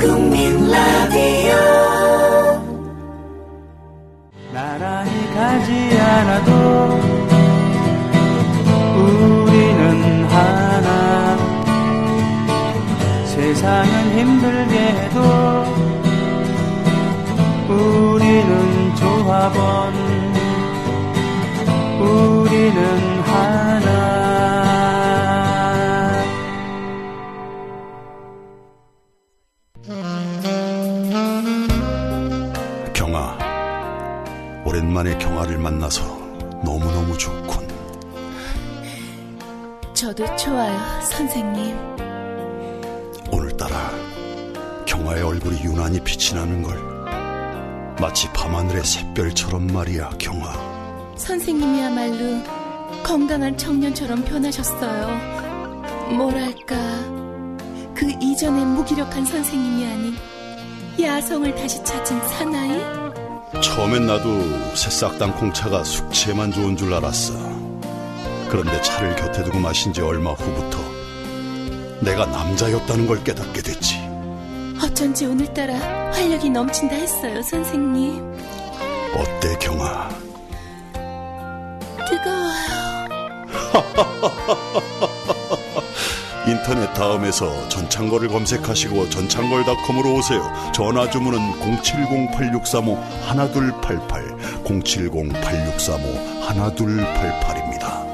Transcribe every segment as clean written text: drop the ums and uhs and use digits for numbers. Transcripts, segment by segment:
국민 라디오 나란히 가지 않아도 우리는 하나 세상은 힘들게 해도 우리는 조합원 우리는 하나 경아, 오랜만에 경아를 만나서 너무너무 좋군. 저도 좋아요, 선생님. 오늘따라 경아의 얼굴이 유난히 빛이 나는 걸. 마치 밤하늘의 샛별처럼 말이야, 경아. 선생님이야말로 건강한 청년처럼 변하셨어요. 뭐랄까, 그 이전의 무기력한 선생님이 아닌 야성을 다시 찾은 사나이? 처음엔 나도 새싹 땅콩차가 숙취에만 좋은 줄 알았어. 그런데 차를 곁에 두고 마신 지 얼마 후부터 내가 남자였다는 걸 깨닫게 됐지. 어쩐지 오늘따라 활력이 넘친다 했어요, 선생님. 어때, 경아? 뜨거워요. 인터넷 다음에서 전창걸을 검색하시고 전창걸닷컴으로 오세요. 전화 주문은 070-8635-1288 070-8635-1288입니다.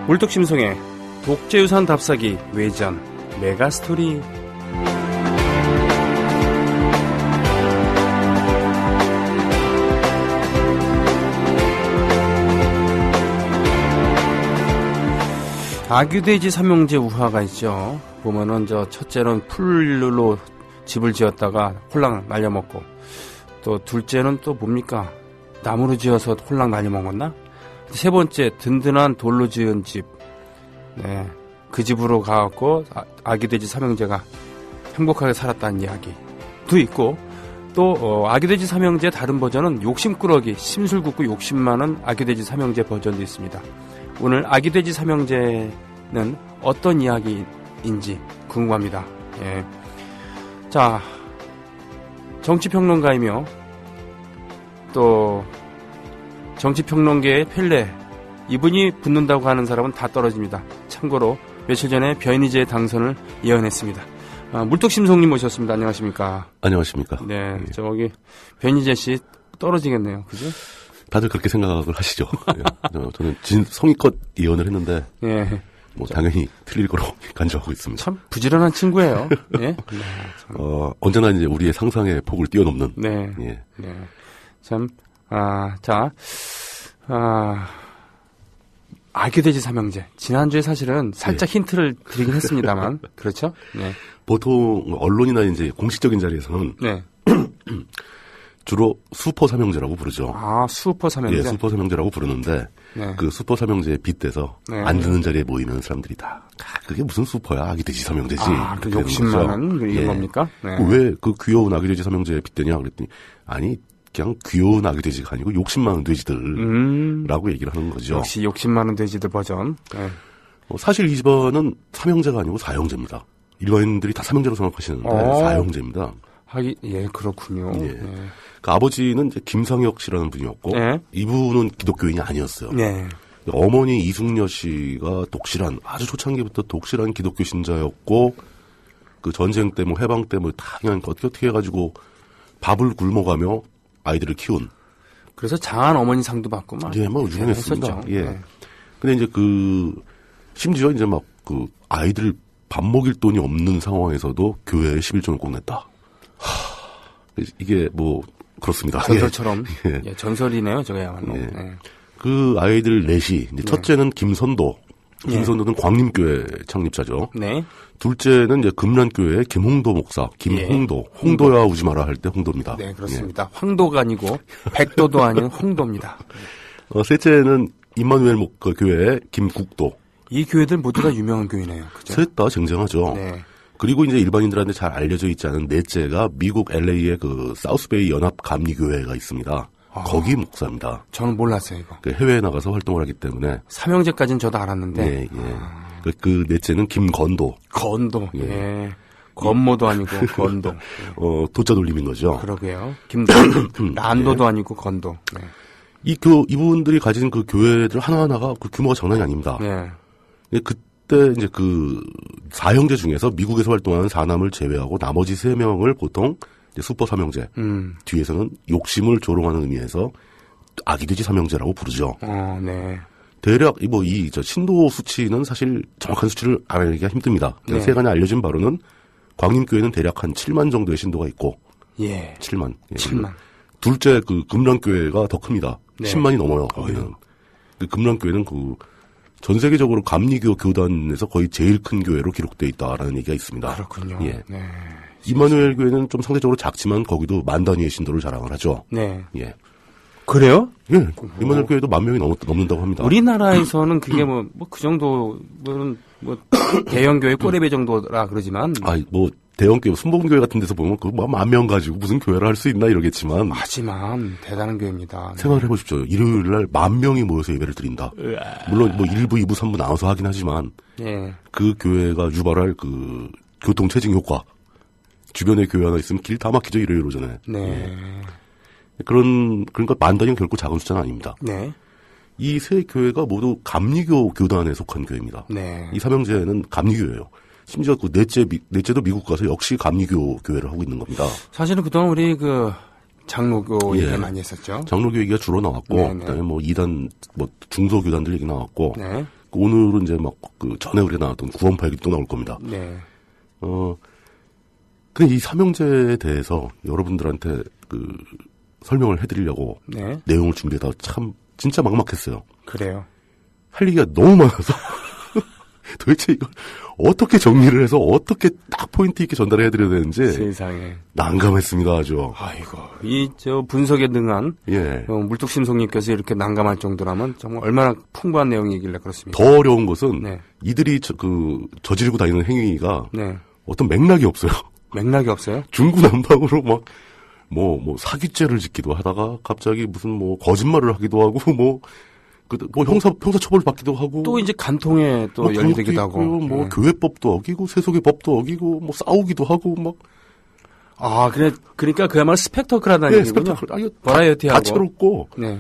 물뚝심송의 독재유산 답사기 외전 메가스토리. 아규돼지 삼형제 우화가 있죠. 보면은 첫째는 풀로 집을 지었다가 홀랑 날려먹고, 또 둘째는 또 뭡니까? 나무로 지어서 홀랑 날려먹었나? 세 번째, 든든한 돌로 지은 집. 네. 그 집으로 가갖고 아기돼지 삼형제가 행복하게 살았다는 이야기도 있고, 또 아기돼지 삼형제 다른 버전은 욕심꾸러기, 심술궂고 욕심 많은 아기돼지 삼형제 버전도 있습니다. 오늘 아기돼지 삼형제는 어떤 이야기인지 궁금합니다. 예. 자, 정치평론가이며 또 정치평론계의 펠레, 이분이 붙는다고 하는 사람은 다 떨어집니다. 참고로 며칠 전에 변희재 당선을 예언했습니다. 물뚝심송님 모셨습니다. 안녕하십니까? 안녕하십니까? 네, 저기 변희재 씨 떨어지겠네요. 그죠? 다들 그렇게 생각을 하시죠. 저는 성의껏 예언을 했는데, 네. 뭐 당연히 틀릴 거로 간주하고 있습니다. 참 부지런한 친구예요. 예? 네, 언제나 이제 우리의 상상의 폭을 뛰어넘는. 네. 예. 네. 참, 아기돼지 삼형제. 지난주에 사실은 살짝 힌트를 드리긴 했습니다만. 그렇죠? 네. 보통 언론이나 이제 공식적인 자리에서는. 네. 주로 슈퍼 삼형제라고 부르죠. 아, 슈퍼 삼형제? 예, 슈퍼 삼형제라고 부르는데, 네. 그 슈퍼 삼형제에 빗대서 네. 앉는 자리에 모이는 사람들이 다, 그게 무슨 슈퍼야? 아기돼지 삼형제지. 그 욕심 많은 이런 예. 겁니까? 네. 왜 그 귀여운 아기돼지 삼형제에 빗대냐? 그랬더니, 아니, 그냥 귀여운 아기돼지가 아니고 욕심 많은 돼지들라고 얘기를 하는 거죠. 역시 욕심 많은 돼지들 버전. 네. 사실 이 집안은 삼형제가 아니고 사형제입니다. 일반인들이 다 삼형제로 생각하시는데 사형제입니다. 예, 그렇군요. 예. 네. 그 아버지는 이제 김상혁 씨라는 분이었고, 네. 이분은 기독교인이 아니었어요. 네. 어머니 이숙녀 씨가 아주 초창기부터 독실한 기독교 신자였고, 그 전쟁 때 뭐 해방 때 뭐 다 그냥 어떻게 해가지고 밥을 굶어가며 아이들을 키운. 그래서 장한 어머니 상도 받고 막. 예, 뭐 유명했습니다. 네, 예. 네. 근데 이제 심지어 이제 막 아이들 밥 먹일 돈이 없는 상황에서도 교회에 11조를 꼭 냈다. 이게 뭐 그렇습니다. 전설처럼. 예. 예, 전설이네요, 저거야말로. 예. 네. 그 아이들 넷이 이제 네. 첫째는 김선도. 김선도는 광림교회 창립자죠. 네. 둘째는 이제 금란교회의 김홍도 목사, 김홍도. 홍도야 우지 마라 할 때 홍도입니다. 네, 그렇습니다. 황도가 아니고 백도도 아닌 홍도입니다. 셋째는 임마누엘 교회의 김국도. 이 교회들 모두 다 유명한 교회네요. 그죠? 셋 다 쟁쟁하죠. 네. 그리고 이제 일반인들한테 잘 알려져 있지 않은 넷째가 미국 LA의 그 사우스베이 연합 감리교회가 있습니다. 거기 목사입니다. 저는 몰랐어요, 이거. 그 해외에 나가서 활동을 하기 때문에. 삼형제까지는 저도 알았는데. 예, 예. 그 넷째는 김건도. 건도. 예. 건모도 아니고 건도. 도자 돌림인 거죠. 그러게요. 란도도 아니고 건도. 네. 이분들이 가진 그 교회들 하나하나가 그 규모가 장난이 아닙니다. 네. 그때 이제 그 4형제 중에서 미국에서 활동하는 4남을 제외하고 나머지 3명을 보통 이제 슈퍼 삼형제. 뒤에서는 욕심을 조롱하는 의미에서 아기돼지 삼형제라고 부르죠. 네. 대략 저 신도 수치는 사실 정확한 수치를 알기가 힘듭니다. 네. 세간에 알려진 바로는 광림교회는 대략 한 7만 정도의 신도가 있고. 예. 7만. 예. 7만. 둘째 그 금랑교회가 더 큽니다. 네. 10만이 넘어요. 거기는. 그 금랑교회는 전 세계적으로 감리교 교단에서 거의 제일 큰 교회로 기록되어 있다라는 얘기가 있습니다. 그렇군요. 예. 네. 이마누엘 교회는 좀 상대적으로 작지만 거기도 만 단위의 신도를 자랑을 하죠. 네. 예. 그래요? 예. 이마누엘 교회도 10,000명이 넘는다고 합니다. 우리나라에서는 그게 그 정도는 대형 교회 꼬레배 정도라 그러지만. 대형 교회, 순복음교회 같은 데서 보면 그 10,000명 가지고 무슨 교회를 할 수 있나 이러겠지만. 하지만 대단한 교회입니다. 네. 생각을 해보십시오. 일요일 날 10,000명이 모여서 예배를 드린다. 물론 1부, 2부, 3부 나눠서 하긴 하지만. 예. 그 교회가 유발할 그 교통체증 효과. 주변에 교회 하나 있으면 길 다 막히죠, 일요일 오전에. 네. 예. 그러니까 10,000단위는 결코 작은 숫자는 아닙니다. 네. 이 세 교회가 모두 감리교 교단에 속한 교회입니다. 네. 이 삼형제는 감리교예요. 심지어 그 넷째도 미국 가서 역시 감리교 교회를 하고 있는 겁니다. 사실은 그동안 우리 장로교 얘기 많이 했었죠. 장로교 얘기가 주로 나왔고, 네네. 그다음에 2단, 중소교단들 얘기 나왔고, 네. 오늘은 이제 전에 우리가 나왔던 구원팔기 또 나올 겁니다. 네. 근데 이 삼형제에 대해서 여러분들한테 설명을 해드리려고 네. 내용을 준비해다 진짜 막막했어요. 그래요. 할 얘기가 너무 많아서 도대체 이걸 어떻게 정리를 해서 어떻게 딱 포인트 있게 전달해드려야 되는지 세상에. 난감했습니다, 아주. 아이고, 분석에 능한 예. 물뚝심송님께서 이렇게 난감할 정도라면 정말 얼마나 풍부한 내용이길래 그렇습니까? 더 어려운 것은 네. 이들이 저지르고 다니는 행위가 네. 어떤 맥락이 없어요. 맥락이 없어요? 중구난방으로 사기죄를 짓기도 하다가 갑자기 무슨 거짓말을 하기도 하고 형사 처벌을 받기도 하고 또 이제 간통에 또 연루되기도 하고. 네. 교회법도 어기고 세속의 법도 어기고 싸우기도 하고 그러니까 그야말로 스펙터클하다는 얘기군요. 버라이어티하고. 다채롭고. 네.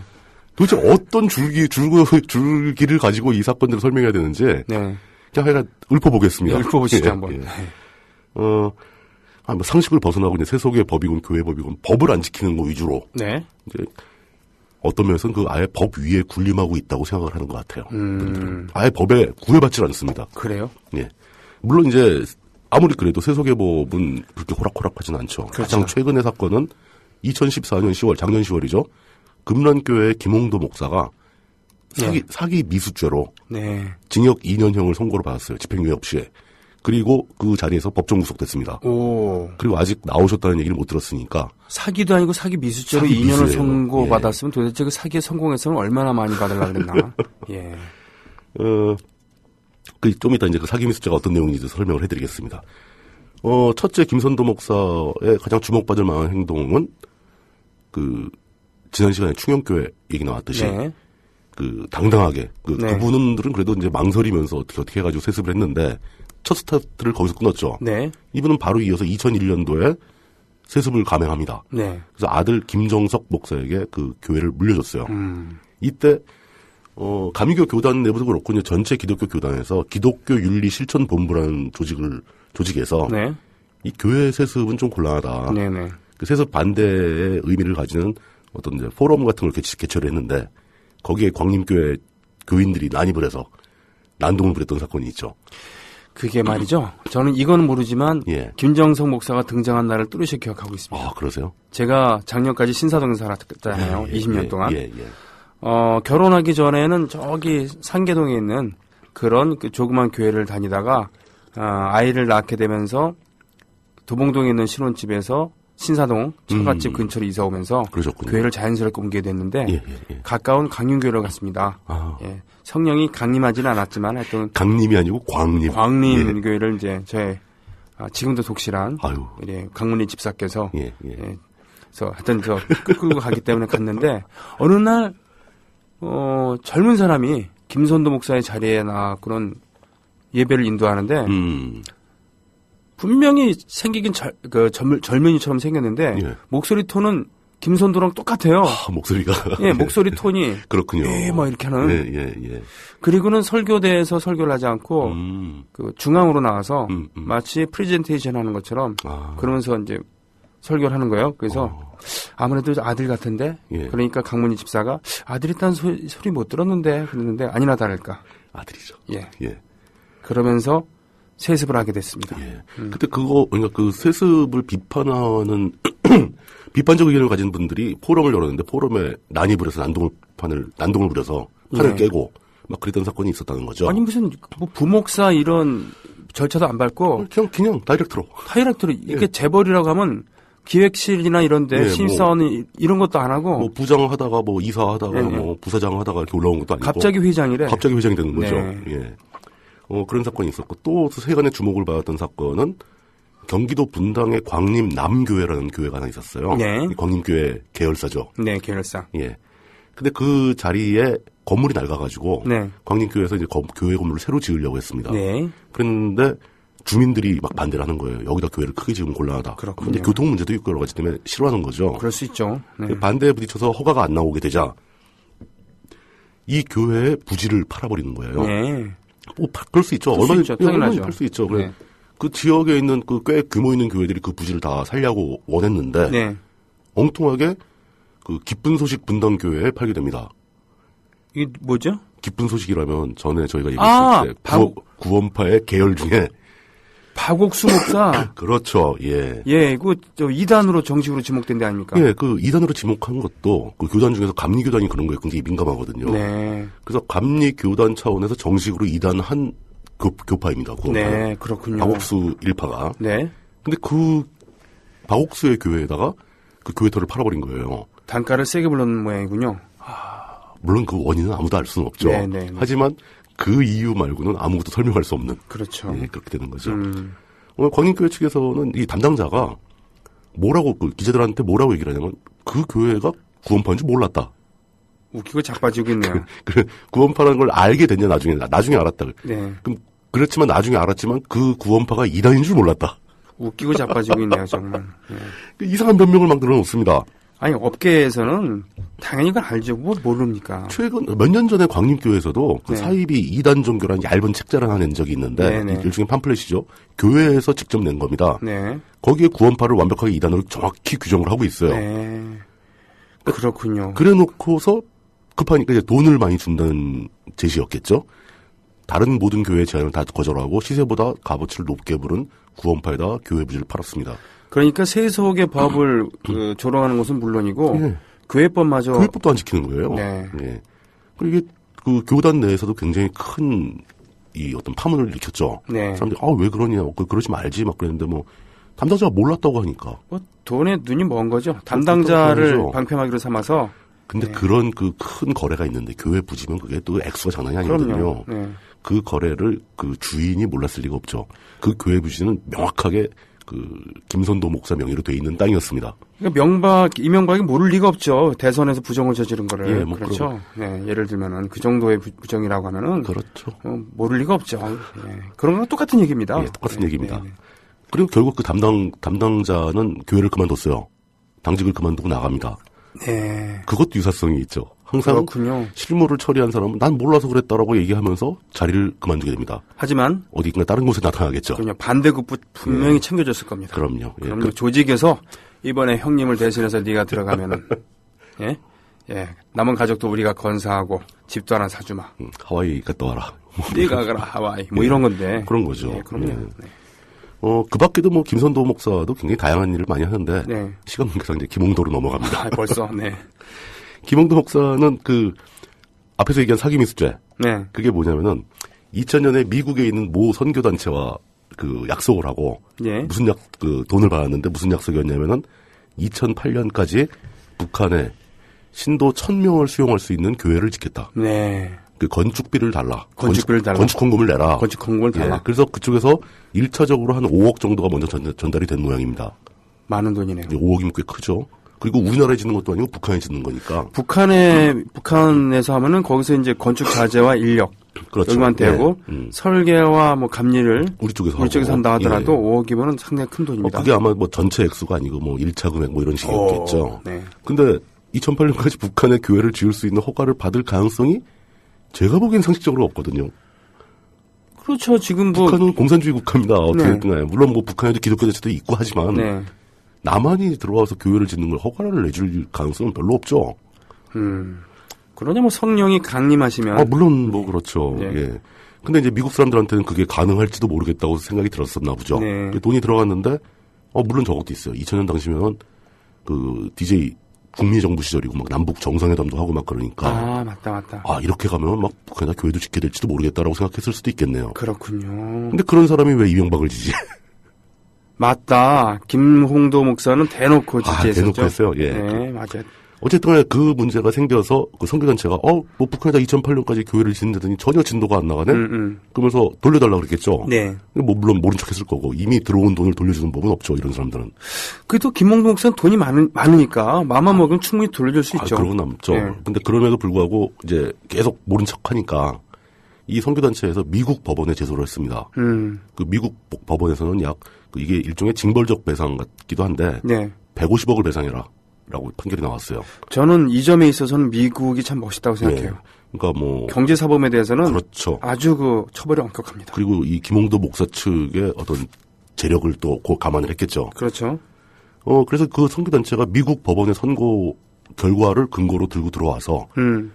도대체 어떤 줄기를 가지고 이 사건들을 설명해야 되는지. 네. 그냥 하여간 읊어보겠습니다. 네, 읊어보시죠, 예, 한번. 예. 네. 상식을 벗어나고 이제 세속의 법이건 교회 법이건 법을 안 지키는 거 위주로. 네. 이제 어떤 면에서는 아예 법 위에 군림하고 있다고 생각을 하는 것 같아요. 분들은. 아예 법에 구애받질 않습니다. 그래요? 예. 물론 이제 아무리 그래도 세속의 법은 그렇게 호락호락하진 않죠. 그렇죠. 가장 최근의 사건은 2014년 10월, 작년 10월이죠. 금란교회 김홍도 목사가 사기 미수죄로 네. 징역 2년형을 선고를 받았어요. 집행유예 없이. 그리고 그 자리에서 법정 구속됐습니다. 오. 그리고 아직 나오셨다는 얘기를 못 들었으니까. 사기도 아니고 사기 미수죄로 사기 2년을 미수예요. 선고받았으면 도대체 그 사기에 성공해서는 얼마나 많이 받으려고 그랬나. 예. 좀 이따 이제 그 사기 미수죄가 어떤 내용인지 설명을 해드리겠습니다. 첫째 김선도 목사의 가장 주목받을 만한 행동은 지난 시간에 충영교회 얘기 나왔듯이 네. 당당하게 네. 그분들은 그래도 이제 망설이면서 어떻게 해가지고 세습을 했는데 첫 스타트를 거기서 끊었죠. 네. 이분은 바로 이어서 2001년도에 세습을 감행합니다. 네. 그래서 아들 김정석 목사에게 그 교회를 물려줬어요. 이때 감리교 교단 내부도 그렇고 이제 전체 기독교 교단에서 기독교 윤리 실천 본부라는 조직에서 네. 이 교회 세습은 좀 곤란하다. 네네. 그 세습 반대의 의미를 가지는 어떤 이제 포럼 같은 걸 개최를 했는데 거기에 광림교회 교인들이 난입을 해서 난동을 부렸던 사건이 있죠. 그게 말이죠. 저는 이건 모르지만 예. 김정석 목사가 등장한 날을 뚜렷이 기억하고 있습니다. 아, 그러세요? 제가 작년까지 신사동에 살았잖아요. 20년 동안. 예. 결혼하기 전에는 저기 상계동에 있는 그런 조그만 교회를 다니다가 아이를 낳게 되면서 도봉동에 있는 신혼집에서 신사동 처갓집 근처로 이사 오면서 그러셨군요. 교회를 자연스럽게 옮기게 됐는데 예. 가까운 강림교회로 갔습니다. 아. 예. 성령이 강림하지는 않았지만 하여튼 강림이 아니고 광림. 광림 교회를 이제 저의 지금도 독실한 아유. 우리 강문희 집사께서 예. 그래서 하여튼 끌고 가기 때문에 갔는데 어느 날 젊은 사람이 김선도 목사의 자리에 나가고는 예배를 인도하는데 분명히 생기긴 젊은이처럼 생겼는데 예. 목소리 톤은 김선도랑 똑같아요. 목소리가. 예, 목소리 톤이 그렇군요. 막 이렇게 하는. 예. 그리고는 설교대에서 설교를 하지 않고 그 중앙으로 나와서 마치 프레젠테이션 하는 것처럼 그러면서 이제 설교를 하는 거예요. 그래서 아무래도 아들 같은데 예. 그러니까 강문희 집사가 아들 있다는 소리 못 들었는데 그랬는데 아니나 다를까. 아들이죠. 예. 예. 그러면서 세습을 하게 됐습니다. 예. 그때 그러니까 그 세습을 비판하는 비판적 의견을 가진 분들이 포럼을 열었는데 포럼에 난입을 해서 난동을 부려서 판을 예. 깨고 막 그랬던 사건이 있었다는 거죠. 아니 무슨 뭐 부목사 이런 절차도 안 밟고 그냥 다이렉트로. 이게 재벌이라고 하면 기획실이나 이런데 예, 신입사원 이런 것도 안 하고 뭐 부장하다가 뭐 이사하다가 예, 뭐 부사장하다가 이렇게 올라온 것도 아니고 갑자기 회장이래. 갑자기 회장이 되는 거죠. 네. 예. 그런 사건이 있었고 또 세간의 주목을 받았던 사건은 경기도 분당의 광림 남교회라는 교회가 하나 있었어요. 네. 광림교회 계열사죠. 네, 계열사. 예. 근데 그 자리에 건물이 낡아가지고 네. 광림교회에서 이제 교회 건물을 새로 지으려고 했습니다. 네. 그랬는데 주민들이 막 반대를 하는 거예요. 여기다 교회를 크게 지으면 곤란하다. 그렇군요. 근데 교통 문제도 있고 여러 가지 때문에 싫어하는 거죠. 그럴 수 있죠. 네. 반대에 부딪혀서 허가가 안 나오게 되자 이 교회의 부지를 팔아버리는 거예요. 네. 뭐 그럴 수 있죠. 그럴 수 있죠. 당연하죠. 팔 수 있죠. 그래. 네. 그 지역에 있는 그 꽤 규모 있는 교회들이 그 부지를 다 살려고 원했는데 네. 엉뚱하게 그 기쁜 소식 분당교회에 팔게 됩니다. 이게 뭐죠? 기쁜 소식이라면 전에 저희가 얘기했을 때 구원파의 계열 중에 박옥수 목사. 그렇죠. 예. 예, 이거 저 2단으로 정식으로 지목된 데 아닙니까? 예, 그 이단으로 지목한 것도 그 교단 중에서 감리교단이 그런 거에 굉장히 민감하거든요. 네. 그래서 감리교단 차원에서 정식으로 이단한 교파입니다. 구원파. 네, 그렇군요. 박옥수 일파가. 네. 근데 그 박옥수의 교회에다가 그 교회터를 팔아버린 거예요. 단가를 세게 불렀는 모양이군요. 물론 그 원인은 아무도 알 수는 없죠. 네. 하지만 그 이유 말고는 아무것도 설명할 수 없는. 그렇죠. 예, 그렇게 되는 거죠. 광림교회 측에서는 이 담당자가 그 기자들한테 뭐라고 얘기를 하냐면 그 교회가 구원파인 줄 몰랐다. 웃기고 자빠지고 있네요. 그래, 구원파라는 걸 알게 됐냐, 나중에 알았다. 네. 그렇지만 나중에 알았지만 그 구원파가 이단인 줄 몰랐다. 웃기고 자빠지고 있네요, 정말. 네. 이상한 변명을 막 늘어놓습니다. 아니, 업계에서는 당연히 그걸 알죠. 뭐 모릅니까? 최근 몇 년 전에 광림교회에서도 그 네. 사입이 이단 종교라는 얇은 책자를 하나 낸 적이 있는데 네네. 일종의 팜플렛이죠. 교회에서 직접 낸 겁니다. 네. 거기에 구원파를 완벽하게 이단으로 정확히 규정을 하고 있어요. 네. 그렇군요. 그래놓고서 급하니까 이제 돈을 많이 준다는 제시였겠죠. 다른 모든 교회의 제안을 다 거절하고 시세보다 값어치를 높게 부른 구원파에다 교회 부지를 팔았습니다. 그러니까 세속의 법을 조롱하는 것은 물론이고 예. 교회법마저 교회법도 안 지키는 거예요. 네. 예. 그리고 이게 그 교단 내에서도 굉장히 큰 이 어떤 파문을 일으켰죠. 네. 사람들이 왜 그러냐, 그러지 말지 막 그랬는데 뭐 담당자가 몰랐다고 하니까. 뭐 돈에 눈이 먼 거죠. 담당자를 그렇죠. 방패막이로 삼아서. 근데 네. 그런 그 큰 거래가 있는데 교회 부지면 그게 또 액수가 장난이 아니거든요. 그럼요. 네. 그 거래를 그 주인이 몰랐을 리가 없죠. 그 교회 부지는 명확하게 그 김선도 목사 명의로 돼 있는 땅이었습니다. 그러니까 이명박이 모를 리가 없죠. 대선에서 부정을 저지른 거를. 예, 뭐 그렇죠. 네, 예를 들면은 그 정도의 부정이라고 하면은 그렇죠. 모를 리가 없죠. 예. 그런 거랑 똑같은 얘기입니다. 예, 똑같은 네, 얘기입니다. 네, 네. 그리고 결국 그 담당자는 교회를 그만뒀어요. 당직을 그만두고 나갑니다. 네. 그것도 유사성이 있죠. 항상 그렇군요. 실무를 처리한 사람은 난 몰라서 그랬다라고 얘기하면서 자리를 그만두게 됩니다. 하지만 어디인가 다른 곳에 나타나겠죠. 그럼요. 반대급부 분명히 챙겨줬을 겁니다. 그럼요. 예. 그럼요. 조직에서 이번에 형님을 대신해서 네가 들어가면은 예, 남은 가족도 우리가 건사하고 집도 하나 사주마. 하와이 갔다 와라. 네가 가라 하와이. 뭐 이런 건데. 그런 거죠. 예, 그럼요. 예. 네. 그 밖에도 뭐 김선도 목사도 굉장히 다양한 일을 많이 하는데 네. 시간 관계상 이제 김홍도로 넘어갑니다. 벌써 네. 김홍도 목사는 그 앞에서 얘기한 사기미수죄. 네. 그게 뭐냐면은 2000년에 미국에 있는 모 선교단체와 그 약속을 하고 예. 무슨 돈을 받았는데 무슨 약속이었냐면은 2008년까지 북한에 신도 1000명을 수용할 수 있는 교회를 짓겠다. 네. 그 건축비를 달라. 건축비를 달라. 건축 헌금을 내라. 건축 헌금을 달라. 예, 그래서 그쪽에서 1차적으로 한 5억 정도가 먼저 전달이 된 모양입니다. 많은 돈이네요. 5억이면 꽤 크죠. 그리고 우리나라에 짓는 것도 아니고 북한에 짓는 거니까. 북한에서 하면은 거기서 이제 건축 자재와 인력. 그렇죠. 여기만 되고 예, 설계와 뭐 감리를 우리 쪽에서 한다 하더라도 예. 5억이면은 상당히 큰 돈입니다. 그게 아마 뭐 전체 액수가 아니고 뭐 1차 금액 뭐 이런 식이었겠죠. 네. 근데 2008년까지 북한에 교회를 지을 수 있는 허가를 받을 가능성이 제가 보기엔 상식적으로 없거든요. 그렇죠. 지금 뭐 북한은 공산주의 국가입니다. 어떻게 네. 됐든 간에. 물론 뭐 북한에도 기독교 자체도 있고 하지만 네. 남한이 들어와서 교회를 짓는 걸 허가를 내줄 가능성은 별로 없죠. 그러냐 뭐 성령이 강림하시면 물론 뭐 그렇죠. 네. 예. 근데 이제 미국 사람들한테는 그게 가능할지도 모르겠다고 생각이 들었었나 보죠. 네. 돈이 들어갔는데 물론 저것도 있어요. 2000년 당시면 그 DJ 국민의 정부 시절이고 막 남북 정상회담도 하고 막 그러니까 아 맞다. 이렇게 가면 막 북한이나 교회도 짓게 될지도 모르겠다라고 생각했을 수도 있겠네요. 그렇군요. 근데 그런 사람이 왜 이명박을 지지? 맞다. 김홍도 목사는 대놓고 지지했었죠. 대놓고 했어요. 예. 네, 맞아요. 어쨌든 간에 그 문제가 생겨서 그 선교단체가 뭐 북한에다 2008년까지 교회를 짓는다더니 전혀 진도가 안 나가네? 그러면서 돌려달라고 그랬겠죠. 네. 뭐 물론 모른 척 했을 거고 이미 들어온 돈을 돌려주는 법은 없죠. 이런 사람들은. 그래도 김홍도 목사는 돈이 많으니까 마음만 먹으면 충분히 돌려줄 수 있죠. 그러고 남죠. 네. 근데 그럼에도 불구하고 이제 계속 모른 척 하니까 이 선교단체에서 미국 법원에 제소를 했습니다. 그 미국 법원에서는 이게 일종의 징벌적 배상 같기도 한데 네. 150억을 배상해라. 라고 판결이 나왔어요. 저는 이 점에 있어서는 미국이 참 멋있다고 생각해요. 네. 그러니까 뭐 경제사범에 대해서는 그렇죠. 아주 그 처벌이 엄격합니다. 그리고 이 김홍도 목사 측의 어떤 재력을 또 감안을 했겠죠. 그렇죠. 그래서 그 선교단체가 미국 법원의 선고 결과를 근거로 들고 들어와서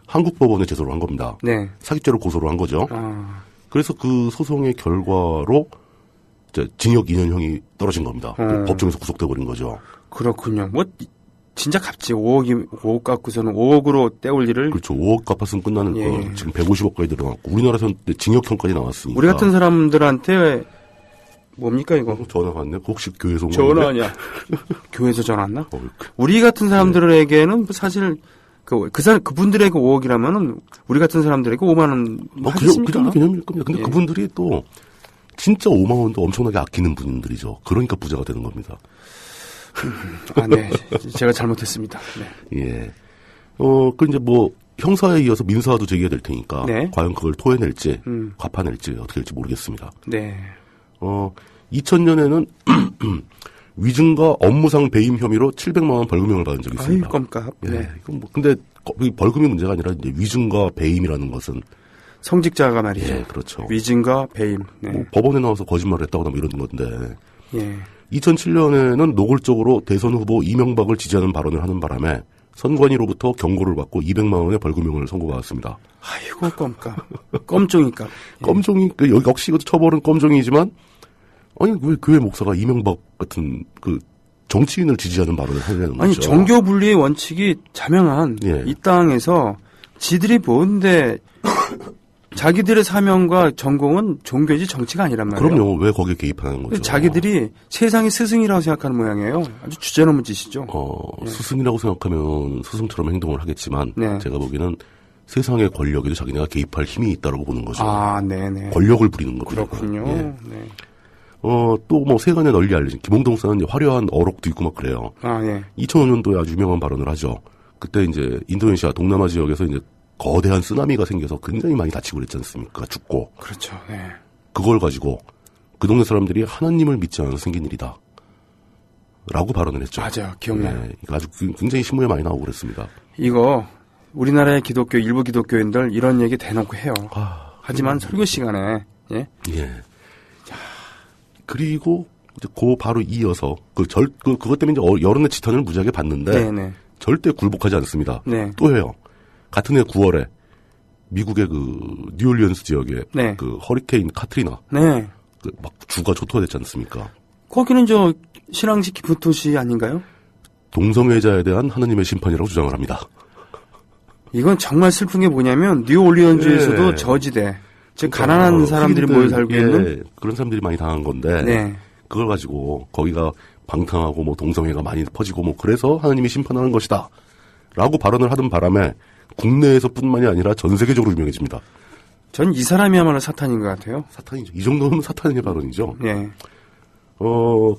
한국 법원에 제소를 한 겁니다. 네. 사기죄로 고소를 한 거죠. 아, 그래서 그 소송의 결과로 이제 징역 2년형이 떨어진 겁니다. 법정에서 구속돼 버린 거죠. 그렇군요. 뭐 진짜 값지 5억 갖고서는 5억으로 때울 일을 그렇죠. 5억 갚았으면 끝나는 예. 거 지금 150억까지 늘어났고 우리나라에서는 징역형까지 나왔으니까. 우리 같은 사람들한테 뭡니까 이거? 전화 왔네. 혹시 교회 소문? 전화 아니야. 교회에서 전화 왔나? 그 우리 같은 사람들에게는 사실 그분들에게 5억이라면은 우리 같은 사람들에게 5만 원 그 하겠습니까? 정도 개념일 겁니다. 근데 예. 그분들이 또 진짜 5만 원도 엄청나게 아끼는 분들이죠. 그러니까 부자가 되는 겁니다. 네. 제가 잘못했습니다. 네. 예. 그 이제 뭐 형사에 이어서 민사도 제기가 될 테니까 네. 과연 그걸 토해낼지 갚아낼지 어떻게 될지 모르겠습니다. 네. 2000년에는 위증과 업무상 배임 혐의로 700만 원 벌금형을 받은 적이 있습니다. 아유, 껌값. 예. 네. 이건 뭐 근데 벌금이 문제가 아니라 이제 위증과 배임이라는 것은 성직자가 말이죠. 예, 그렇죠. 위증과 배임. 네. 뭐 법원에 나와서 거짓말을 했다거나 뭐 이런 건데 예. 2007년에는 노골적으로 대선 후보 이명박을 지지하는 발언을 하는 바람에 선관위로부터 경고를 받고 200만 원의 벌금형을 선고받았습니다. 아이고 껌값. 껌종이값. 껌종이 여기 역시 이것도 처벌은 껌종이지만 아니 왜 교회 목사가 이명박 같은 그 정치인을 지지하는 발언을 하냐는 거죠. 아니 정교 분리의 원칙이 자명한 예. 이 땅에서 지들이 뭔데 자기들의 사명과 전공은 종교지 정치가 아니란 말이에요. 그럼요. 왜 거기에 개입하는 거죠? 자기들이 세상의 스승이라고 생각하는 모양이에요. 아주 주제넘은 짓이죠. 스승이라고 생각하면 스승처럼 행동을 하겠지만 네. 제가 보기에는 세상의 권력에도 자기네가 개입할 힘이 있다고 보는 거죠. 아, 네네. 권력을 부리는 겁니다. 그렇군요. 예. 네. 또 뭐 세간에 널리 알려진 김홍동 목사는 화려한 어록도 있고 막 그래요. 아, 예. 2005년도에 아주 유명한 발언을 하죠. 그때 이제 인도네시아 동남아 지역에서 이제 거대한 쓰나미가 생겨서 굉장히 많이 다치고 그랬지 않습니까? 죽고. 그렇죠. 네. 그걸 가지고 그 동네 사람들이 하나님을 믿지 않아서 생긴 일이다. 라고 발언을 했죠. 맞아요. 기억나요. 네, 이거 아주 굉장히 신문에 많이 나오고 그랬습니다. 이거 우리나라의 기독교 일부 기독교인들 이런 얘기 대놓고 해요. 하지만 네. 설교 시간에 예. 예. 그리고 이제 그 바로 이어서 그것 때문에 이제 여론의 지탄을 무지하게 받는데 네네. 절대 굴복하지 않습니다. 네. 또 해요. 같은 해 9월에 미국의 그 뉴올리언스 지역에 네. 그 허리케인 카트리나 네. 막 주가 초토화됐지 않습니까? 거기는 저 신앙식 깊은 도시 아닌가요? 동성애자에 대한 하나님의 심판이라고 주장을 합니다. 이건 정말 슬픈 게 뭐냐면 뉴올리언즈에서도 예. 저지대 즉 가난한 사람들이 모여 살고 있는 그런 사람들이 많이 당한 건데 네. 그걸 가지고 거기가 방탕하고 뭐 동성애가 많이 퍼지고 뭐 그래서 하나님이 심판하는 것이다 라고 발언을 하던 바람에 국내에서뿐만이 아니라 전 세계적으로 유명해집니다. 전 이 사람이야말로 사탄인 것 같아요. 사탄이죠. 이 정도면 사탄의 발언이죠. 네.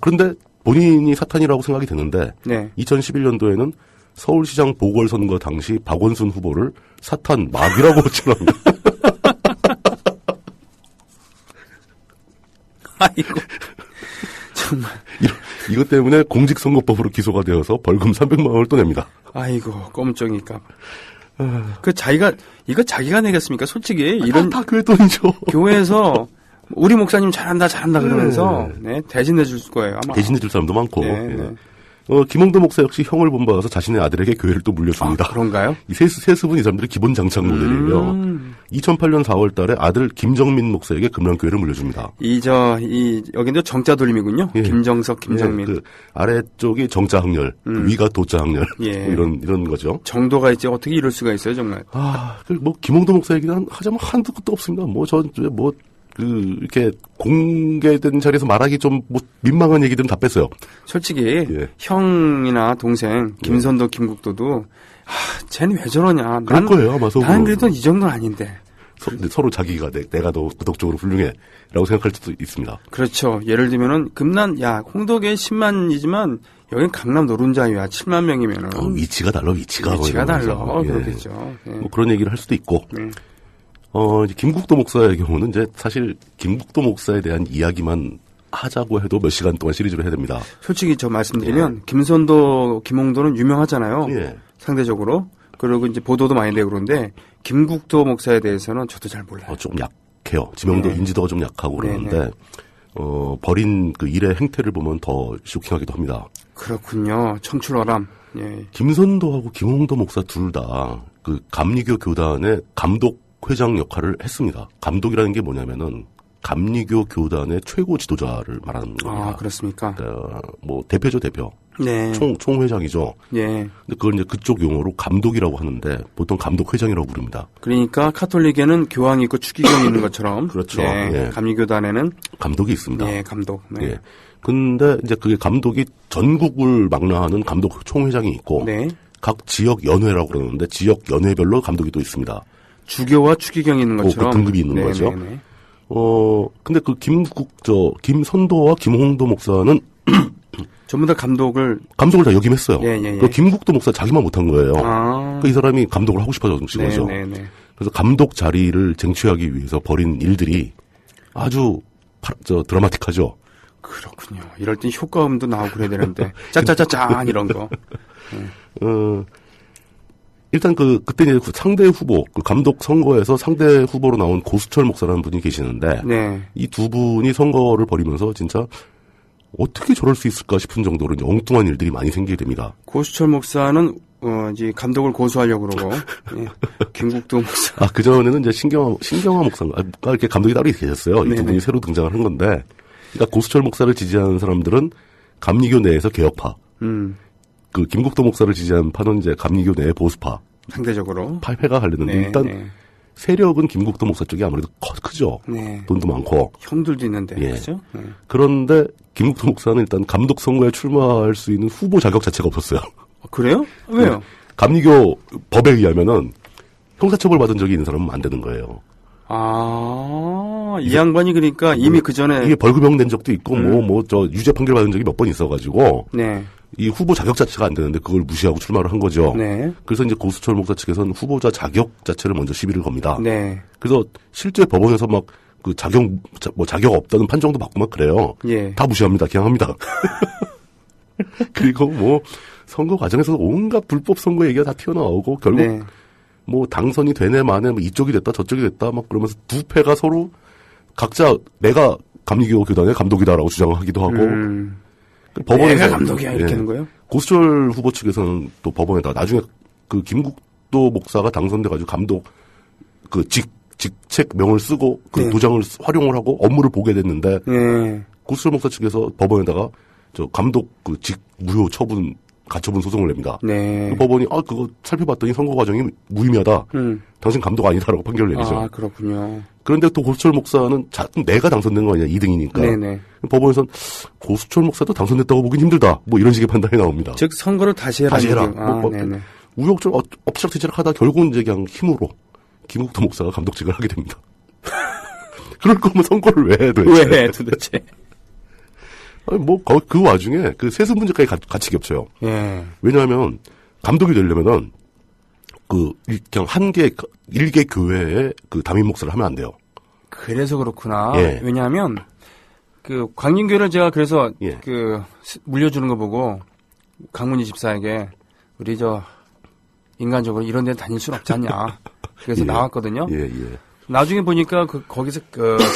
그런데 본인이 사탄이라고 생각이 되는데 네. 2011년도에는 서울시장 보궐선거 당시 박원순 후보를 사탄 마귀라고 지칭합니다. 아이고. 정말. 이것 때문에 공직선거법으로 기소가 되어서 벌금 300만 원을 또 냅니다. 아이고, 껌쩍이니까. 이거 자기가 내겠습니까? 솔직히, 이런. 다 교회 돈이죠. 교회에서, 우리 목사님 잘한다 그러면서, 네, 대신해 줄 거예요, 아마. 대신해 줄 사람도 많고. 네, 예. 네. 김홍도 목사 역시 형을 본받아서 자신의 아들에게 교회를 또 물려줍니다. 그런가요? 이 세습은 이 사람들의 기본 장착 모델이에요. 2008년 4월 달에 아들 김정민 목사에게 금랑교회를 물려줍니다. 여기는 정자 돌림이군요. 예. 김정석, 김정민. 예, 그 아래쪽이 정자 학렬, 그 위가 도자 학렬. 예. 이런 거죠. 정도가 있지, 어떻게 이럴 수가 있어요, 정말. 김홍도 목사 얘기는 하자면 한두 끝도 없습니다. 이렇게 공개된 자리에서 말하기 좀 민망한 얘기들은 다 뺐어요. 솔직히, 예. 형이나 동생, 김선도, 김국도도, 쟤는 왜 저러냐. 그럴 거예요, 아마 속으로. 나는 그래도 이 정도는 아닌데. 서로 자기가 내가 더 도덕적으로 훌륭해. 라고 생각할 수도 있습니다. 그렇죠. 예를 들면은, 홍도계 10만이지만, 여긴 강남 노른자유야. 7만 명이면은. 위치가 달라. 위치가 달라. 예. 그렇겠죠. 예. 그런 얘기를 할 수도 있고. 이제 김국도 목사의 경우는 이제 사실 김국도 목사에 대한 이야기만 하자고 해도 몇 시간 동안 시리즈로 해야 됩니다. 솔직히 저 말씀드리면 김선도, 김홍도는 유명하잖아요. 예. 상대적으로. 그리고 이제 보도도 많이 되고 그런데 김국도 목사에 대해서는 저도 잘 몰라요. 좀 약해요. 지명도 네. 인지도가 좀 약하고 그러는데 벌인 그 일의 행태를 보면 더 쇼킹하기도 합니다. 그렇군요. 청출어람. 예. 김선도하고 김홍도 목사 둘 다 그 감리교 교단의 감독 회장 역할을 했습니다. 감독이라는 게 뭐냐면은 감리교 교단의 최고 지도자를 말하는 겁니다. 아, 그렇습니까? 대표죠, 대표. 네. 총회장이죠. 예. 근데 그걸 이제 그쪽 용어로 감독이라고 하는데 보통 감독회장이라고 부릅니다. 그러니까 카톨릭에는 교황이 있고 추기경이 있는 것처럼. 그렇죠. 네. 예. 감리교단에는 감독이 있습니다. 네, 감독. 네. 예. 근데 이제 그게 감독이 전국을 망라하는 감독 총회장이 있고 네. 각 지역 연회라고 그러는데 지역 연회별로 감독이 또 있습니다. 주교와 추기경이 있는 것처럼. 그 등급이 있는 거죠. 네네네. 근데 그 김선도와 김홍도 목사는 전부 다 감독을 다 역임했어요. 예. 그 김국도 목사 자기만 못한 거예요. 아. 이 사람이 감독을 하고 싶어진 거죠. 네네네. 그래서 감독 자리를 쟁취하기 위해서 벌인 일들이 아주 드라마틱하죠. 그렇군요. 이럴 땐 효과음도 나오고 그래야 되는데. 짜짜짜짠 이런 거. 일단 그때 이제 상대 후보, 그 감독 선거에서 상대 후보로 나온 고수철 목사라는 분이 계시는데. 네. 이 두 분이 선거를 벌이면서 진짜 어떻게 저럴 수 있을까 싶은 정도로 이제 엉뚱한 일들이 많이 생기게 됩니다. 고수철 목사는 이제 감독을 고소하려고 그러고 예. 김국도 목사. 그 전에는 이제 신경화 목사가 이렇게 감독이 따로 계셨어요. 이 두 네네. 분이 새로 등장을 한 건데, 그러니까 고수철 목사를 지지하는 사람들은 감리교 내에서 개혁파, 그 김국도 목사를 지지하는 파는 이제 감리교 내의 보수파, 상대적으로. 팔패가 갈리는데 네, 일단 네. 세력은 김국도 목사 쪽이 아무래도 크죠. 네. 돈도 많고. 형들도 있는데. 예. 그죠? 네. 그런데 김국도 목사는 일단 감독 선거에 출마할 수 있는 후보 자격 자체가 없었어요. 그래요? 왜요? 감리교 법에 의하면은 형사처벌 받은 적이 있는 사람은 안 되는 거예요. 이 양반이 그러니까 이미 그 전에. 이게 벌금형 낸 적도 있고, 유죄 판결 받은 적이 몇 번 있어가지고, 네. 이 후보 자격 자체가 안 되는데 그걸 무시하고 출마를 한 거죠. 네. 그래서 이제 고수철 목사 측에서는 후보자 자격 자체를 먼저 시비를 겁니다. 네. 그래서 실제 법원에서 막 그 자격 없다는 판정도 받고 막 그래요. 예. 다 무시합니다. 기양합니다. 그리고 선거 과정에서 온갖 불법 선거 얘기가 다 튀어나오고 결국 네. 당선이 되네 마네 이쪽이 됐다 저쪽이 됐다 막 그러면서 두 패가 서로 각자 내가 감리교 교단의 감독이다라고 주장하기도 하고 법원에서 내가 감독이야 이렇게 하는 거예요? 고수철 후보 측에서는 또 법원에다가 나중에 그 김국도 목사가 당선돼가지고 감독 그 직책명을 쓰고 그 네. 도장을 활용을 하고 업무를 보게 됐는데 네. 고수철 목사 측에서 법원에다가 감독 그 무효 처분 가처분 소송을 냅니다. 네. 법원이 그거 살펴봤더니 선거 과정이 무의미하다. 당신 감독 아니다라고 판결을 내리죠. 그렇군요. 그런데 또 고수철 목사는 내가 당선된 거 아니냐 2등이니까. 네네. 법원에선 고수철 목사도 당선됐다고 보긴 힘들다. 이런 식의 판단이 나옵니다. 즉 선거를 다시 해라. 다시 해라. 네네. 우욕절 엎치락뒤치락 하다 결국은 이제 그냥 힘으로 김국도 목사가 감독직을 하게 됩니다. 그럴 거면 선거를 왜 해, 도대체? 왜 도대체? 아니, 뭐, 그 와중에 그 세습 문제까지 같이 겹쳐요. 예. 왜냐하면, 감독이 되려면은, 그냥 일개 교회에 그 담임 목사를 하면 안 돼요. 그래서 그렇구나. 예. 왜냐하면 그 광진교회를 제가 그래서 예. 그 물려주는 거 보고 강문희 집사에게 우리 저 인간적으로 이런 데 다닐 수는 없지 않냐. 그래서 예. 나왔거든요. 예, 예. 나중에 보니까 거기서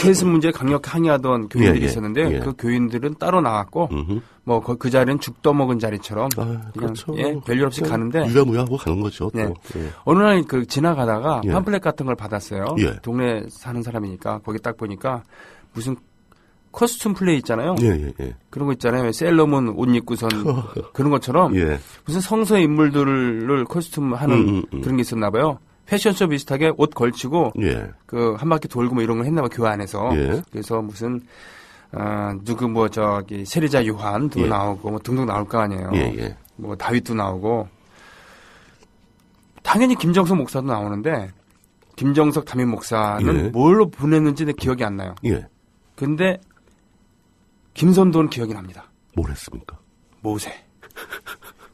세습 문제에 강력히 항의하던 교인들이 예, 예. 있었는데 예. 그 교인들은 따로 나왔고 음흠. 뭐 그 자리는 죽 떠먹은 자리처럼 아, 그냥 그렇죠. 예, 별일 없이 가는데 유야무야하고 가는 거죠. 또. 네. 예. 어느 날 그 지나가다가 예. 팜플렛 같은 걸 받았어요. 예. 동네 사는 사람이니까 거기 딱 보니까 무슨 커스튬 플레이 있잖아요. 예, 예, 예. 그런 거 있잖아요. 셀러문 옷 입고선 그런 것처럼 예. 무슨 성서의 인물들을 커스튬 하는 그런 게 있었나 봐요. 패션쇼 비슷하게 옷 걸치고 예. 그 한 바퀴 돌고 뭐 이런 걸 했나 봐 교회 안에서. 예. 그래서 무슨 누구 뭐 저기 세리자 요한도 예. 나오고 뭐 등등 나올 거 아니에요. 예, 예. 뭐 다윗도 나오고 당연히 김정석 목사도 나오는데 김정석 담임 목사는 예. 뭘로 보냈는지 내 기억이 안 나요. 예. 근데 김선도는 기억이 납니다. 뭘 했습니까? 모세.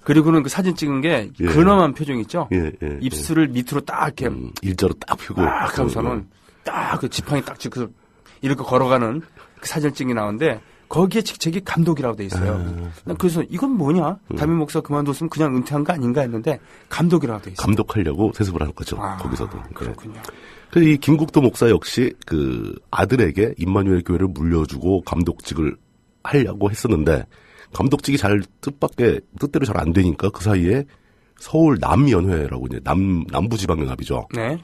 그리고는 그 사진 찍은 게 예. 근엄한 표정 있죠. 예, 예. 입술을 밑으로 딱 이렇게 일자로 딱 펴고. 딱 하고서는 딱 그 지팡이 딱 찍고 이렇게 걸어가는 그 사진 찍이 나오는데 거기에 직책이 감독이라고 돼 있어요. 난 그래서 이건 뭐냐? 담임 목사 그만뒀으면 그냥 은퇴한 거 아닌가 했는데 감독이라고 돼 있어요. 감독하려고 세습을 한 거죠. 아, 거기서도. 그렇군요. 그래서 이 김국도 목사 역시 그 아들에게 임마누엘 교회를 물려주고 감독직을 하려고 했었는데 감독직이 잘 뜻대로 잘 안 되니까 그 사이에 서울 남연회라고 이제 남부지방연합이죠. 네.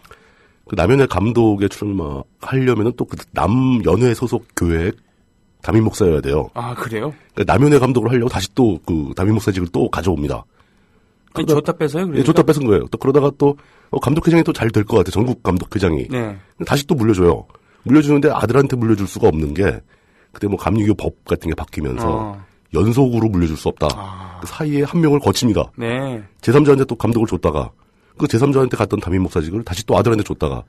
그 남연회 감독에 출마하려면은 또 그 남연회 소속 교회 담임 목사여야 돼요. 아, 그래요? 그러니까 남연회 감독을 하려고 다시 또 그 담임 목사직을 또 가져옵니다. 아니, 줬다 뺏어요? 그러니까? 예, 줬다 뺏은 거예요. 또 그러다가 또 감독회장이 또 잘 될 것 같아. 전국 감독회장이. 네. 다시 또 물려줘요. 물려주는데 아들한테 물려줄 수가 없는 게 그때 뭐 감리교 법 같은 게 바뀌면서 연속으로 물려줄 수 없다. 그 사이에 한 명을 거칩니다. 네. 제3자한테 또 감독을 줬다가 그 제3자한테 갔던 담임 목사직을 다시 또 아들한테 줬다가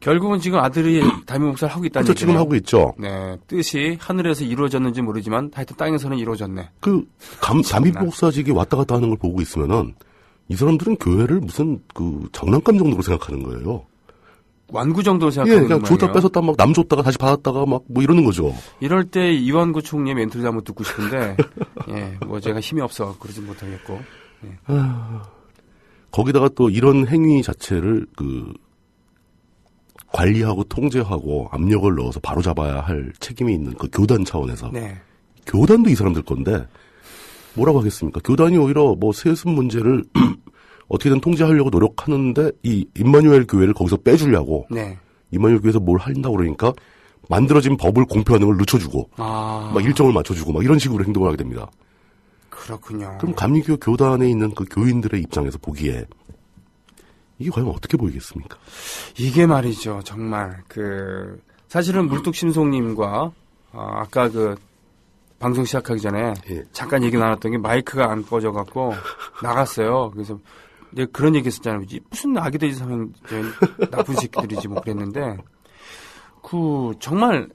결국은 지금 아들이 담임 목사를 하고 있다는 그렇죠. 지금 얘기네요. 하고 있죠. 네. 뜻이 하늘에서 이루어졌는지 모르지만 하여튼 땅에서는 이루어졌네. 그 담임 목사직이 왔다 갔다 하는 걸 보고 있으면은 이 사람들은 교회를 무슨 그 장난감 정도로 생각하는 거예요. 완구 정도로 예, 생각하는 그냥 거예요. 줬다 뺏었다 막 남 줬다가 다시 받았다가 막 뭐 이러는 거죠. 이럴 때 이완구 총리의 멘트를 한번 듣고 싶은데 예, 뭐 제가 힘이 없어 그러지 못하겠고. 예. 거기다가 또 이런 행위 자체를 그 관리하고 통제하고 압력을 넣어서 바로잡아야 할 책임이 있는 그 교단 차원에서 네. 교단도 이 사람들 건데 뭐라고 하겠습니까? 교단이 오히려 뭐 세습 문제를 어떻게든 통제하려고 노력하는데 이 임마누엘 교회를 거기서 빼주려고 네. 임마누엘 교회에서 뭘 한다고 그러니까 만들어진 법을 공표하는 걸 늦춰주고 아. 막 일정을 맞춰주고 막 이런 식으로 행동을 하게 됩니다. 그렇군요. 그럼 감리교 교단에 있는 그 교인들의 입장에서 보기에 이게 과연 어떻게 보이겠습니까? 이게 말이죠. 정말 사실은 물뚝심송님과 아까 그 방송 시작하기 전에 예. 잠깐 얘기 나눴던 게 마이크가 안 꺼져갖고 나갔어요. 그래서 내가 그런 얘기 했었잖아요. 무슨 아기돼지 사면 나쁜 새끼들이지 뭐 그랬는데 정말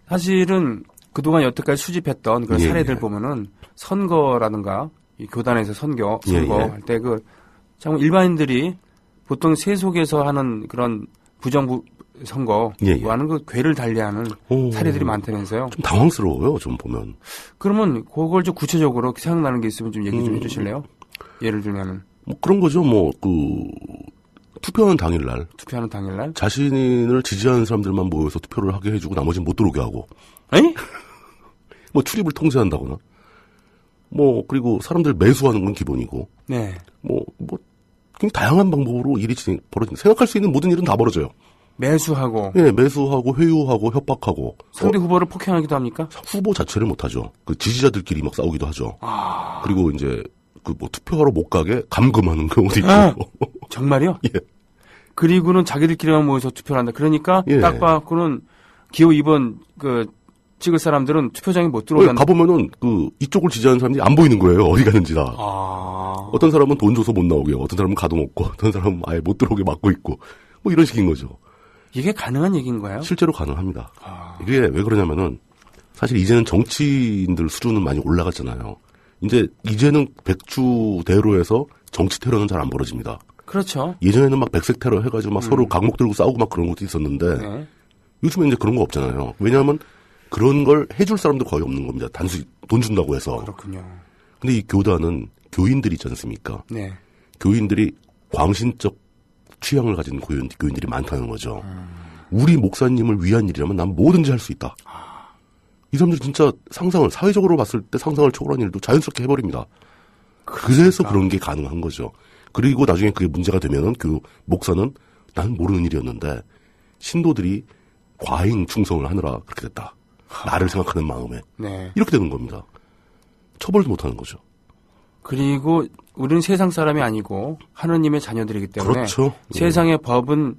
사실은 그동안 여태까지 수집했던 그런 예, 사례들 예. 보면은 선거라든가 이 교단에서 선거 예, 예. 할 때 정말 일반인들이 보통 세속에서 하는 그런 부정부 선거 예, 예. 하는 그 괴를 달리하는 오. 사례들이 많다면서요. 좀 당황스러워요, 좀 보면. 그러면 그걸 좀 구체적으로 생각나는 게 있으면 좀 얘기 좀 해주실래요? 예를 들면은 뭐 그런 거죠, 투표하는 당일날 투표하는 당일날. 자신을 지지하는 사람들만 모여서 투표를 하게 해주고 나머지는 못 들어오게 하고, 에이? 뭐 출입을 통제한다거나, 그리고 사람들 매수하는 건 기본이고, 네. 굉장히 다양한 방법으로 일이 생각할 수 있는 모든 일은 다 벌어져요. 매수하고 예, 매수하고, 회유하고, 협박하고. 상대 후보를 폭행하기도 합니까? 후보 자체를 못하죠. 그 지지자들끼리 막 싸우기도 하죠. 그리고 이제, 투표하러 못 가게 감금하는 경우도 있고. 정말요? 예. 그리고는 자기들끼리만 모여서 투표를 한다. 그러니까 예. 딱 봐갖고는 기호 2번 찍을 사람들은 투표장에 못 들어오게 한다. 가보면은, 이쪽을 지지하는 사람들이 안 보이는 거예요. 어디 가는지 다. 어떤 사람은 돈 줘서 못 나오게, 어떤 사람은 가둬놓고, 어떤 사람은 아예 못 들어오게 막고 있고, 뭐 이런 식인 거죠. 이게 가능한 얘기인가요? 실제로 가능합니다. 아. 이게 왜 그러냐면은 사실 이제는 정치인들 수준은 많이 올라갔잖아요. 이제는 백주대로에서 정치 테러는 잘 안 벌어집니다. 그렇죠. 예전에는 막 백색 테러 해가지고 막 서로 강목 들고 싸우고 막 그런 것도 있었는데 네. 요즘에 이제 그런 거 없잖아요. 왜냐하면 그런 걸 해줄 사람도 거의 없는 겁니다. 단순히 돈 준다고 해서. 그렇군요. 근데 이 교단은 교인들이 있지 않습니까? 네. 교인들이 광신적 취향을 가진 교인들이 많다는 거죠. 우리 목사님을 위한 일이라면 난 뭐든지 할 수 있다. 이 사람들이 진짜 상상을, 사회적으로 봤을 때 상상을 초월한 일도 자연스럽게 해버립니다. 그래서 그런 게 가능한 거죠. 그리고 나중에 그게 문제가 되면은 그 목사는 나는 모르는 일이었는데 신도들이 과잉 충성을 하느라 그렇게 됐다. 나를 생각하는 마음에. 네. 이렇게 되는 겁니다. 처벌도 못하는 거죠. 그리고 우리는 세상 사람이 아니고 하느님의 자녀들이기 때문에 그렇죠. 세상의 법은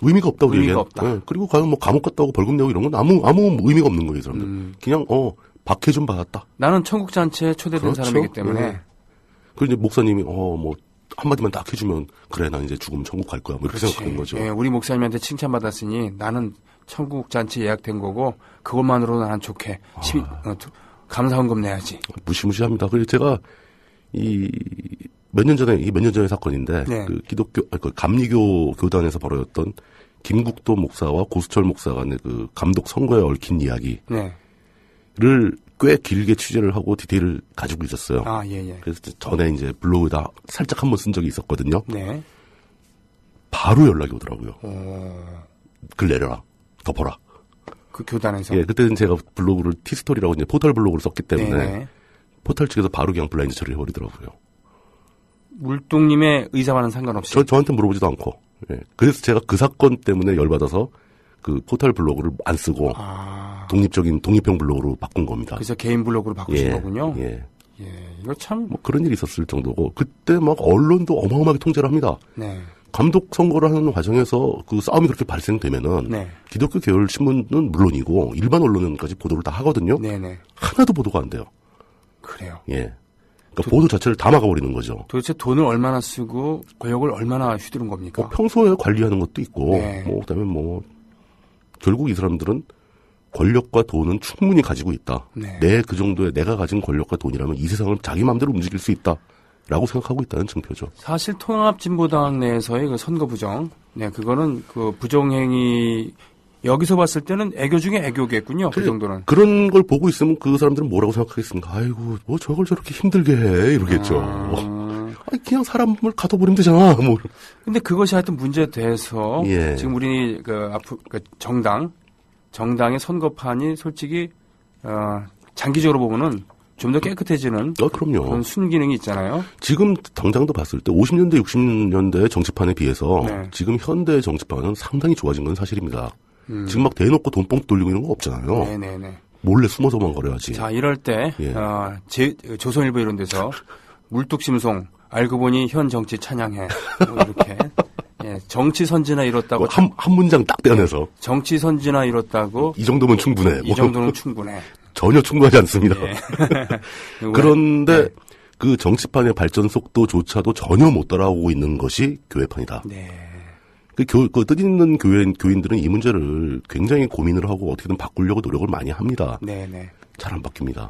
의미가 없다, 의미가 우리에겐. 없다. 예, 그리고 과연 뭐 감옥 갔다 오고 벌금 내고 이런 건 아무 의미가 없는 거예요, 이 사람들. 그냥, 박해 좀 받았다. 나는 천국잔치에 초대된 그렇죠. 사람이기 때문에 예. 그리고 이제 목사님이, 뭐, 한마디만 딱 해주면, 그래, 난 이제 죽으면 천국 갈 거야. 뭐 이렇게 생각하는 거죠. 예, 우리 목사님한테 칭찬받았으니 나는 천국잔치 예약된 거고 그것만으로 나는 좋게 감사헌금 내야지. 무시무시합니다. 그래서 제가 몇 년 전의 사건인데, 네. 그 감리교 교단에서 벌어졌던 김국도 목사와 고수철 목사 간의 그 감독 선거에 얽힌 이야기를 네. 꽤 길게 취재를 하고 디테일을 가지고 있었어요. 아, 예, 예. 그래서 전에 이제 블로그에다 살짝 한번 쓴 적이 있었거든요. 네. 바로 연락이 오더라고요. 오, 글 내려라. 덮어라. 그 교단에서. 예, 그때는 제가 블로그를 티스토리라고 이제 포털 블로그를 썼기 때문에 네네. 포털 측에서 바로 그냥 블라인드 처리를 해버리더라고요. 물뚱님의 의사와는 상관없이. 저한테 물어보지도 않고. 예. 그래서 제가 그 사건 때문에 열받아서 그 포털 블로그를 안 쓰고 독립형 블로그로 바꾼 겁니다. 그래서 개인 블로그로 바꾸신 거군요. 예. 예, 이거 참. 뭐 그런 일이 있었을 정도고 그때 막 언론도 어마어마하게 통제를 합니다. 네. 감독 선거를 하는 과정에서 그 싸움이 그렇게 발생되면은 네. 기독교 계열 신문은 물론이고 일반 언론은까지 보도를 다 하거든요. 네네. 하나도 보도가 안 돼요. 그래요. 예. 그러니까 보도 자체를 다 막아버리는 거죠. 도대체 돈을 얼마나 쓰고 권력을 얼마나 휘두른 겁니까? 뭐 평소에 관리하는 것도 있고, 네. 그다음에 결국 이 사람들은 권력과 돈은 충분히 가지고 있다. 네. 그 정도의 내가 가진 권력과 돈이라면 이 세상을 자기 마음대로 움직일 수 있다라고 생각하고 있다는 증표죠. 사실 통합진보당 내에서의 그 선거 부정, 네, 그거는 그 부정행위, 여기서 봤을 때는 애교 중에 애교겠군요. 그 정도는. 그런 걸 보고 있으면 그 사람들은 뭐라고 생각하겠습니까? 아이고, 뭐 저걸 저렇게 힘들게 해 이러겠죠. 아니 그냥 사람을 가둬버리면 되잖아. 뭐. 근데 그것이 하여튼 문제돼서 예. 지금 우리 그 정당의 선거판이 솔직히 장기적으로 보면은 좀 더 깨끗해지는 그럼요. 그런 순기능이 있잖아요. 지금 당장도 봤을 때 50년대, 60년대 정치판에 비해서 네. 지금 현대 정치판은 상당히 좋아진 건 사실입니다. 지금 막 대놓고 돈 뻥 돌리고 이런 거 없잖아요. 네네네. 몰래 숨어서만 거려야지. 자, 이럴 때 예. 조선일보 이런 데서 물뚝심송 알고 보니 현 정치 찬양해 뭐 이렇게 예, 정치 선진화 이뤘다고 한 문장 딱 떼어내서 정치 선진화 이뤘다고 이 정도면 충분해. 이 정도는 충분해. 전혀 충분하지 않습니다. 예. 그런데 네. 그 정치판의 발전 속도조차도 전혀 못 따라오고 있는 것이 교회판이다. 네. 그 뜻있는 교인들은 이 문제를 굉장히 고민을 하고 어떻게든 바꾸려고 노력을 많이 합니다. 네네. 잘 안 바뀝니다.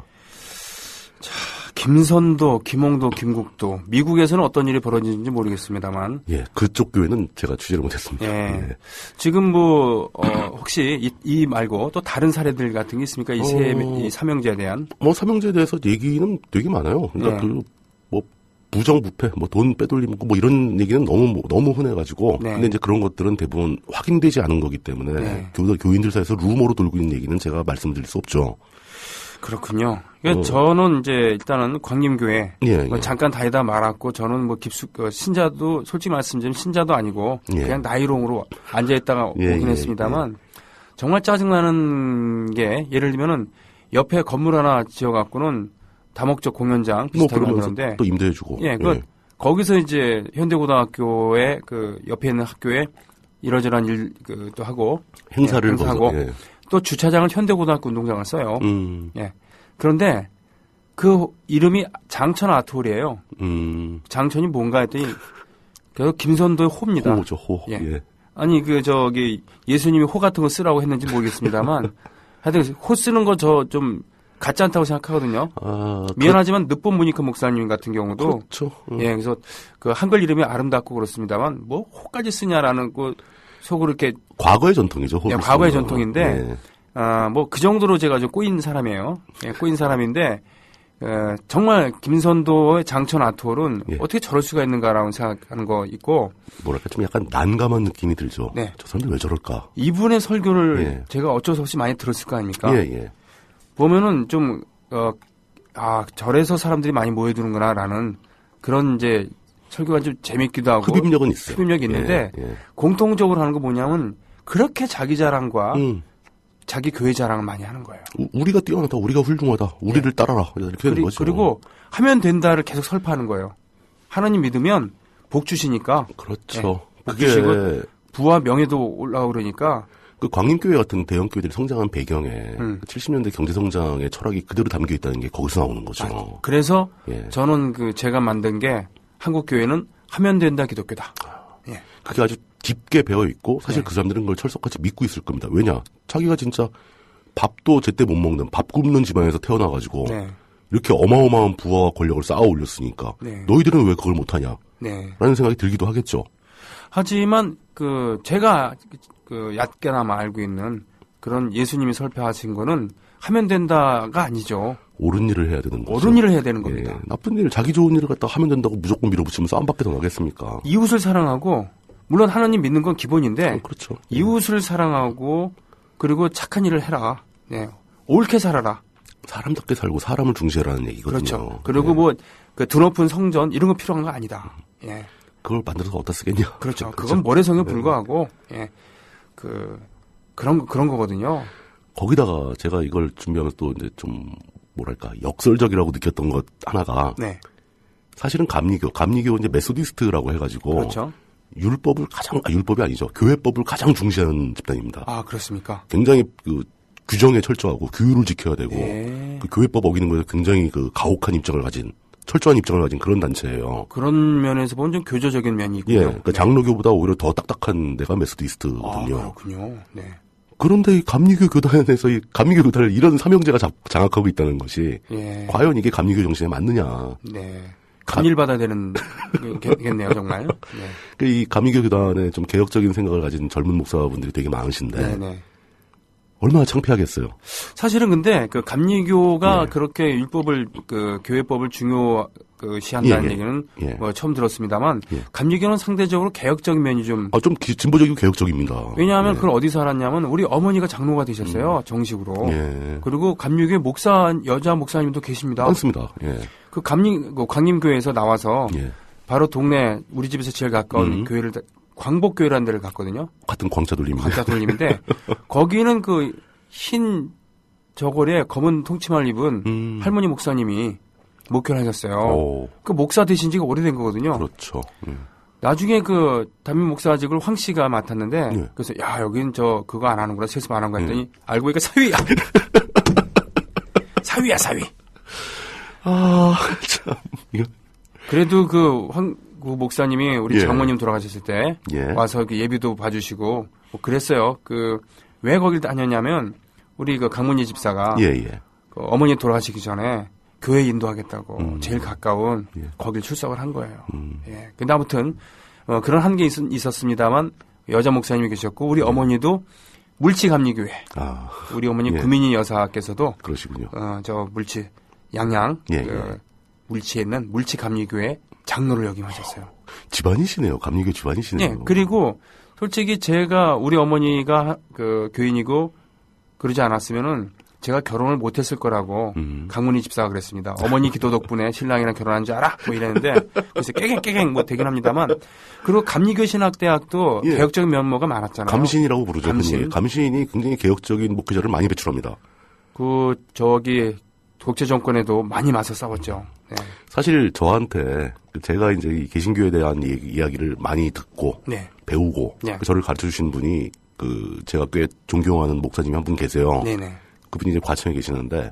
김선도, 김홍도, 김국도 미국에서는 어떤 일이 벌어지는지 모르겠습니다만. 예, 그쪽 교회는 제가 취재를 못했습니다. 예. 예. 지금 혹시 이 말고 또 다른 사례들 같은 게 있습니까? 이 삼형제에 대한? 삼형제에 대해서 얘기는 되게 많아요. 그러니까 네. 부정부패, 돈 빼돌림, 이런 얘기는 너무 흔해가지고. 네. 근데 이제 그런 것들은 대부분 확인되지 않은 거기 때문에. 네. 교인들 사이에서 루머로 돌고 있는 얘기는 제가 말씀드릴 수 없죠. 그렇군요. 그러니까 저는 이제 일단은 광림교회 예. 잠깐 다니다 말았고 저는 신자도 솔직히 말씀드리면 신자도 아니고 예. 그냥 나이롱으로 앉아있다가 오긴 했습니다만 정말 짜증나는 게 예를 들면은 옆에 건물 하나 지어갖고는 다목적 공연장 비슷하게 만드는데 또 임대해주고. 예, 거기서 이제 현대고등학교에 그 옆에 있는 학교에 이러저러한 일 또 하고 행사하고 예. 또 주차장을 현대고등학교 운동장을 써요. 예. 그런데 그 이름이 장천 아트홀이에요. 장천이 뭔가 했더니 그래서 김선도의 호입니다. 호죠, 호. 예. 예. 아니 예수님이 호 같은 거 쓰라고 했는지 모르겠습니다만 하여튼 호 쓰는 거 저 좀 같지 않다고 생각하거든요. 미안하지만 늦본 무니크 목사님 같은 경우도 그렇죠. 예, 그래서 그 한글 이름이 아름답고 그렇습니다만 뭐 호까지 쓰냐라는 그 속으로 이렇게 과거의 전통이죠. 예, 과거의 전통인데 뭐 그 정도로 제가 좀 꼬인 사람이에요. 예, 꼬인 사람인데 정말 김선도의 장천 아트홀은 예. 어떻게 저럴 수가 있는가라고 생각하는 거 있고 뭐랄까 좀 약간 난감한 느낌이 들죠. 네. 저 사람들 왜 저럴까? 이분의 설교를 예. 제가 어쩔 수 없이 많이 들었을 거 아닙니까? 예. 보면은 좀 절에서 사람들이 많이 모여드는구나라는 그런 이제 설교가 좀 재밌기도 하고 흡입력은 있어요. 흡입력이 있는데 예. 공통적으로 하는 거 뭐냐면 그렇게 자기 자랑과 음. 자기 교회 자랑을 많이 하는 거예요. 우리가 뛰어나다, 우리가 훌륭하다, 우리를 따라라 이렇게 되는 거죠. 그리고 하면 된다를 계속 설파하는 거예요. 하나님 믿으면 복 주시니까 그렇죠. 복 그게 주시고 부와 명예도 올라오고 그러니까 그 광림교회 같은 대형 교회들이 성장한 배경에 70년대 경제 성장의 철학이 그대로 담겨 있다는 게 거기서 나오는 거죠. 그래서 예. 저는 제가 만든 게 한국 교회는 하면 된다 기독교다. 예. 그게 아주 깊게 배어 있고 사실 네. 그 사람들은 그걸 철석같이 믿고 있을 겁니다. 왜냐? 자기가 진짜 밥도 제때 못 먹는 밥 굶는 집안에서 태어나가지고 네. 이렇게 어마어마한 부와 권력을 쌓아 올렸으니까 네. 너희들은 왜 그걸 못하냐? 네. 라는 생각이 들기도 하겠죠. 하지만 제가 얕게나마 알고 있는 그런 예수님이 설파하신 거는 하면 된다가 아니죠. 옳은 일을 해야 되는 거죠. 옳은 일을 해야 되는 겁니다. 예, 나쁜 일, 자기 좋은 일을 갖다가 하면 된다고 무조건 밀어붙이면서 안 받게 더 나겠습니까? 이웃을 사랑하고 물론 하나님 믿는 건 기본인데 그렇죠. 이웃을 사랑하고 그리고 착한 일을 해라. 네. 옳게 살아라. 사람답게 살고 사람을 중시하라는 얘기거든요. 그렇죠. 그리고 예. 드높은 성전 이런 거 필요한 거 아니다. 예. 그걸 만들어서 어디다 쓰겠냐? 그렇죠. 그건 모래성에 네. 불과하고 예. 그런 거거든요. 거기다가 제가 이걸 준비하면서 또 이제 좀 뭐랄까 역설적이라고 느꼈던 것 하나가 네. 사실은 감리교 이제 메소디스트라고 해가지고 그렇죠. 율법이 아니죠. 교회법을 가장 중시하는 집단입니다. 아, 그렇습니까? 굉장히 규정에 철저하고 규율을 지켜야 되고 예. 그 교회법 어기는 거에 굉장히 가혹한 입장을 가진 철저한 입장을 가진 그런 단체예요. 그런 면에서 보면 좀 교조적인 면이 있고요. 예, 그러니까 장로교보다 오히려 더 딱딱한 데가 메소디스트거든요. 아, 그렇군요. 네. 그런데 이 감리교 교단에서 이 감리교 교단을 이런 사명제가 장악하고 있다는 것이 예. 과연 이게 감리교 정신에 맞느냐? 네. 감일받아야 되는 겠네요, 정말. 네. 이 감리교 교단에 좀 개혁적인 생각을 가진 젊은 목사분들이 되게 많으신데 네. 얼마나 창피하겠어요. 사실은 근데 감리교가 예. 그렇게 율법을 교회법을 중요시한다는 예, 예. 얘기는 예. 처음 들었습니다만 예. 감리교는 상대적으로 개혁적인 면이 좀 좀 진보적이고 개혁적입니다. 왜냐하면 예. 그걸 어디서 알았냐면 우리 어머니가 장로가 되셨어요. 정식으로. 예. 그리고 감리교회 여자 목사님도 계십니다. 많습니다. 예. 광림교회에서 나와서 예. 바로 동네 우리 집에서 제일 가까운 교회를 광복교회라는 데를 갔거든요. 같은 광차 돌림인데. 광자 돌림인데 거기는 흰 저고리에 검은 통치마를 입은 할머니 목사님이 목회를 하셨어요. 오. 그 목사 되신 지가 오래된 거거든요. 그렇죠. 나중에 담임 목사직을 황 씨가 맡았는데 예. 그래서 여긴 그거 안 하는구나 세습 안 한 거 했더니 알고 보니까 사위야. 사위야 사위. 아, 참. 이거. 그래도 그 목사님이 우리 예. 장모님 돌아가셨을 때 예. 와서 예비도 봐주시고 그랬어요. 왜 거길 다녔냐면 우리 강문희 집사가 예. 어머니 돌아가시기 전에 교회 인도하겠다고 제일 가까운 예. 거길 출석을 한 거예요. 예. 근데 아무튼 그런 한계 있었습니다만 여자 목사님이 계셨고 우리 어머니도 물치감리교회. 아. 우리 어머니 예. 구민희 여사께서도 그러시군요. 저 물치 양양 예. 물치에 있는 물치감리교회 장로를 역임하셨어요. 집안이시네요. 감리교 집안이시네요. 예. 그리고 솔직히 우리 어머니가 교인이고 그러지 않았으면은 제가 결혼을 못했을 거라고 강문희 집사가 그랬습니다. 어머니 기도 덕분에 신랑이랑 결혼한 줄 알아? 이랬는데 그래서 깨갱 되긴 합니다만 그리고 감리교신학대학도 예. 개혁적인 면모가 많았잖아요. 감신이라고 부르죠. 감신. 감신이 굉장히 개혁적인 목회자를 많이 배출합니다. 독재 정권에도 많이 맞서 싸웠죠. 네. 사실 저한테 제가 이제 이 개신교에 대한 이야기를 많이 듣고 네. 배우고 네. 저를 가르쳐 주신 분이 제가 꽤 존경하는 목사님이 한 분 계세요. 네네. 그분이 이제 과천에 계시는데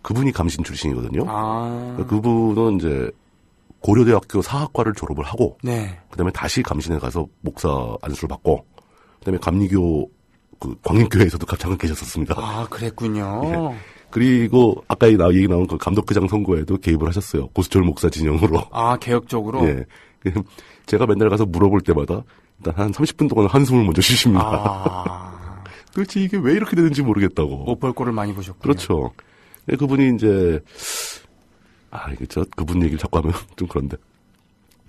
그분이 감신 출신이거든요. 아. 그분은 이제 고려대학교 사학과를 졸업을 하고 네. 그다음에 다시 감신에 가서 목사 안수를 받고 그다음에 감리교 그 광림교회에서도 잠깐 계셨었습니다. 아, 그랬군요. 예. 그리고 아까 얘기 나온 그 감독회장 선거에도 개입을 하셨어요. 고수철 목사 진영으로. 아, 개혁적으로? 예. 제가 맨날 가서 물어볼 때마다 일단 한 30분 동안 한숨을 먼저 쉬십니다. 아. 도대체 이게 왜 이렇게 되는지 모르겠다고. 못 볼 꼴을 많이 보셨군요. 그렇죠. 예, 그분이 이제 이게 그분 얘기를 자꾸 하면 좀 그런데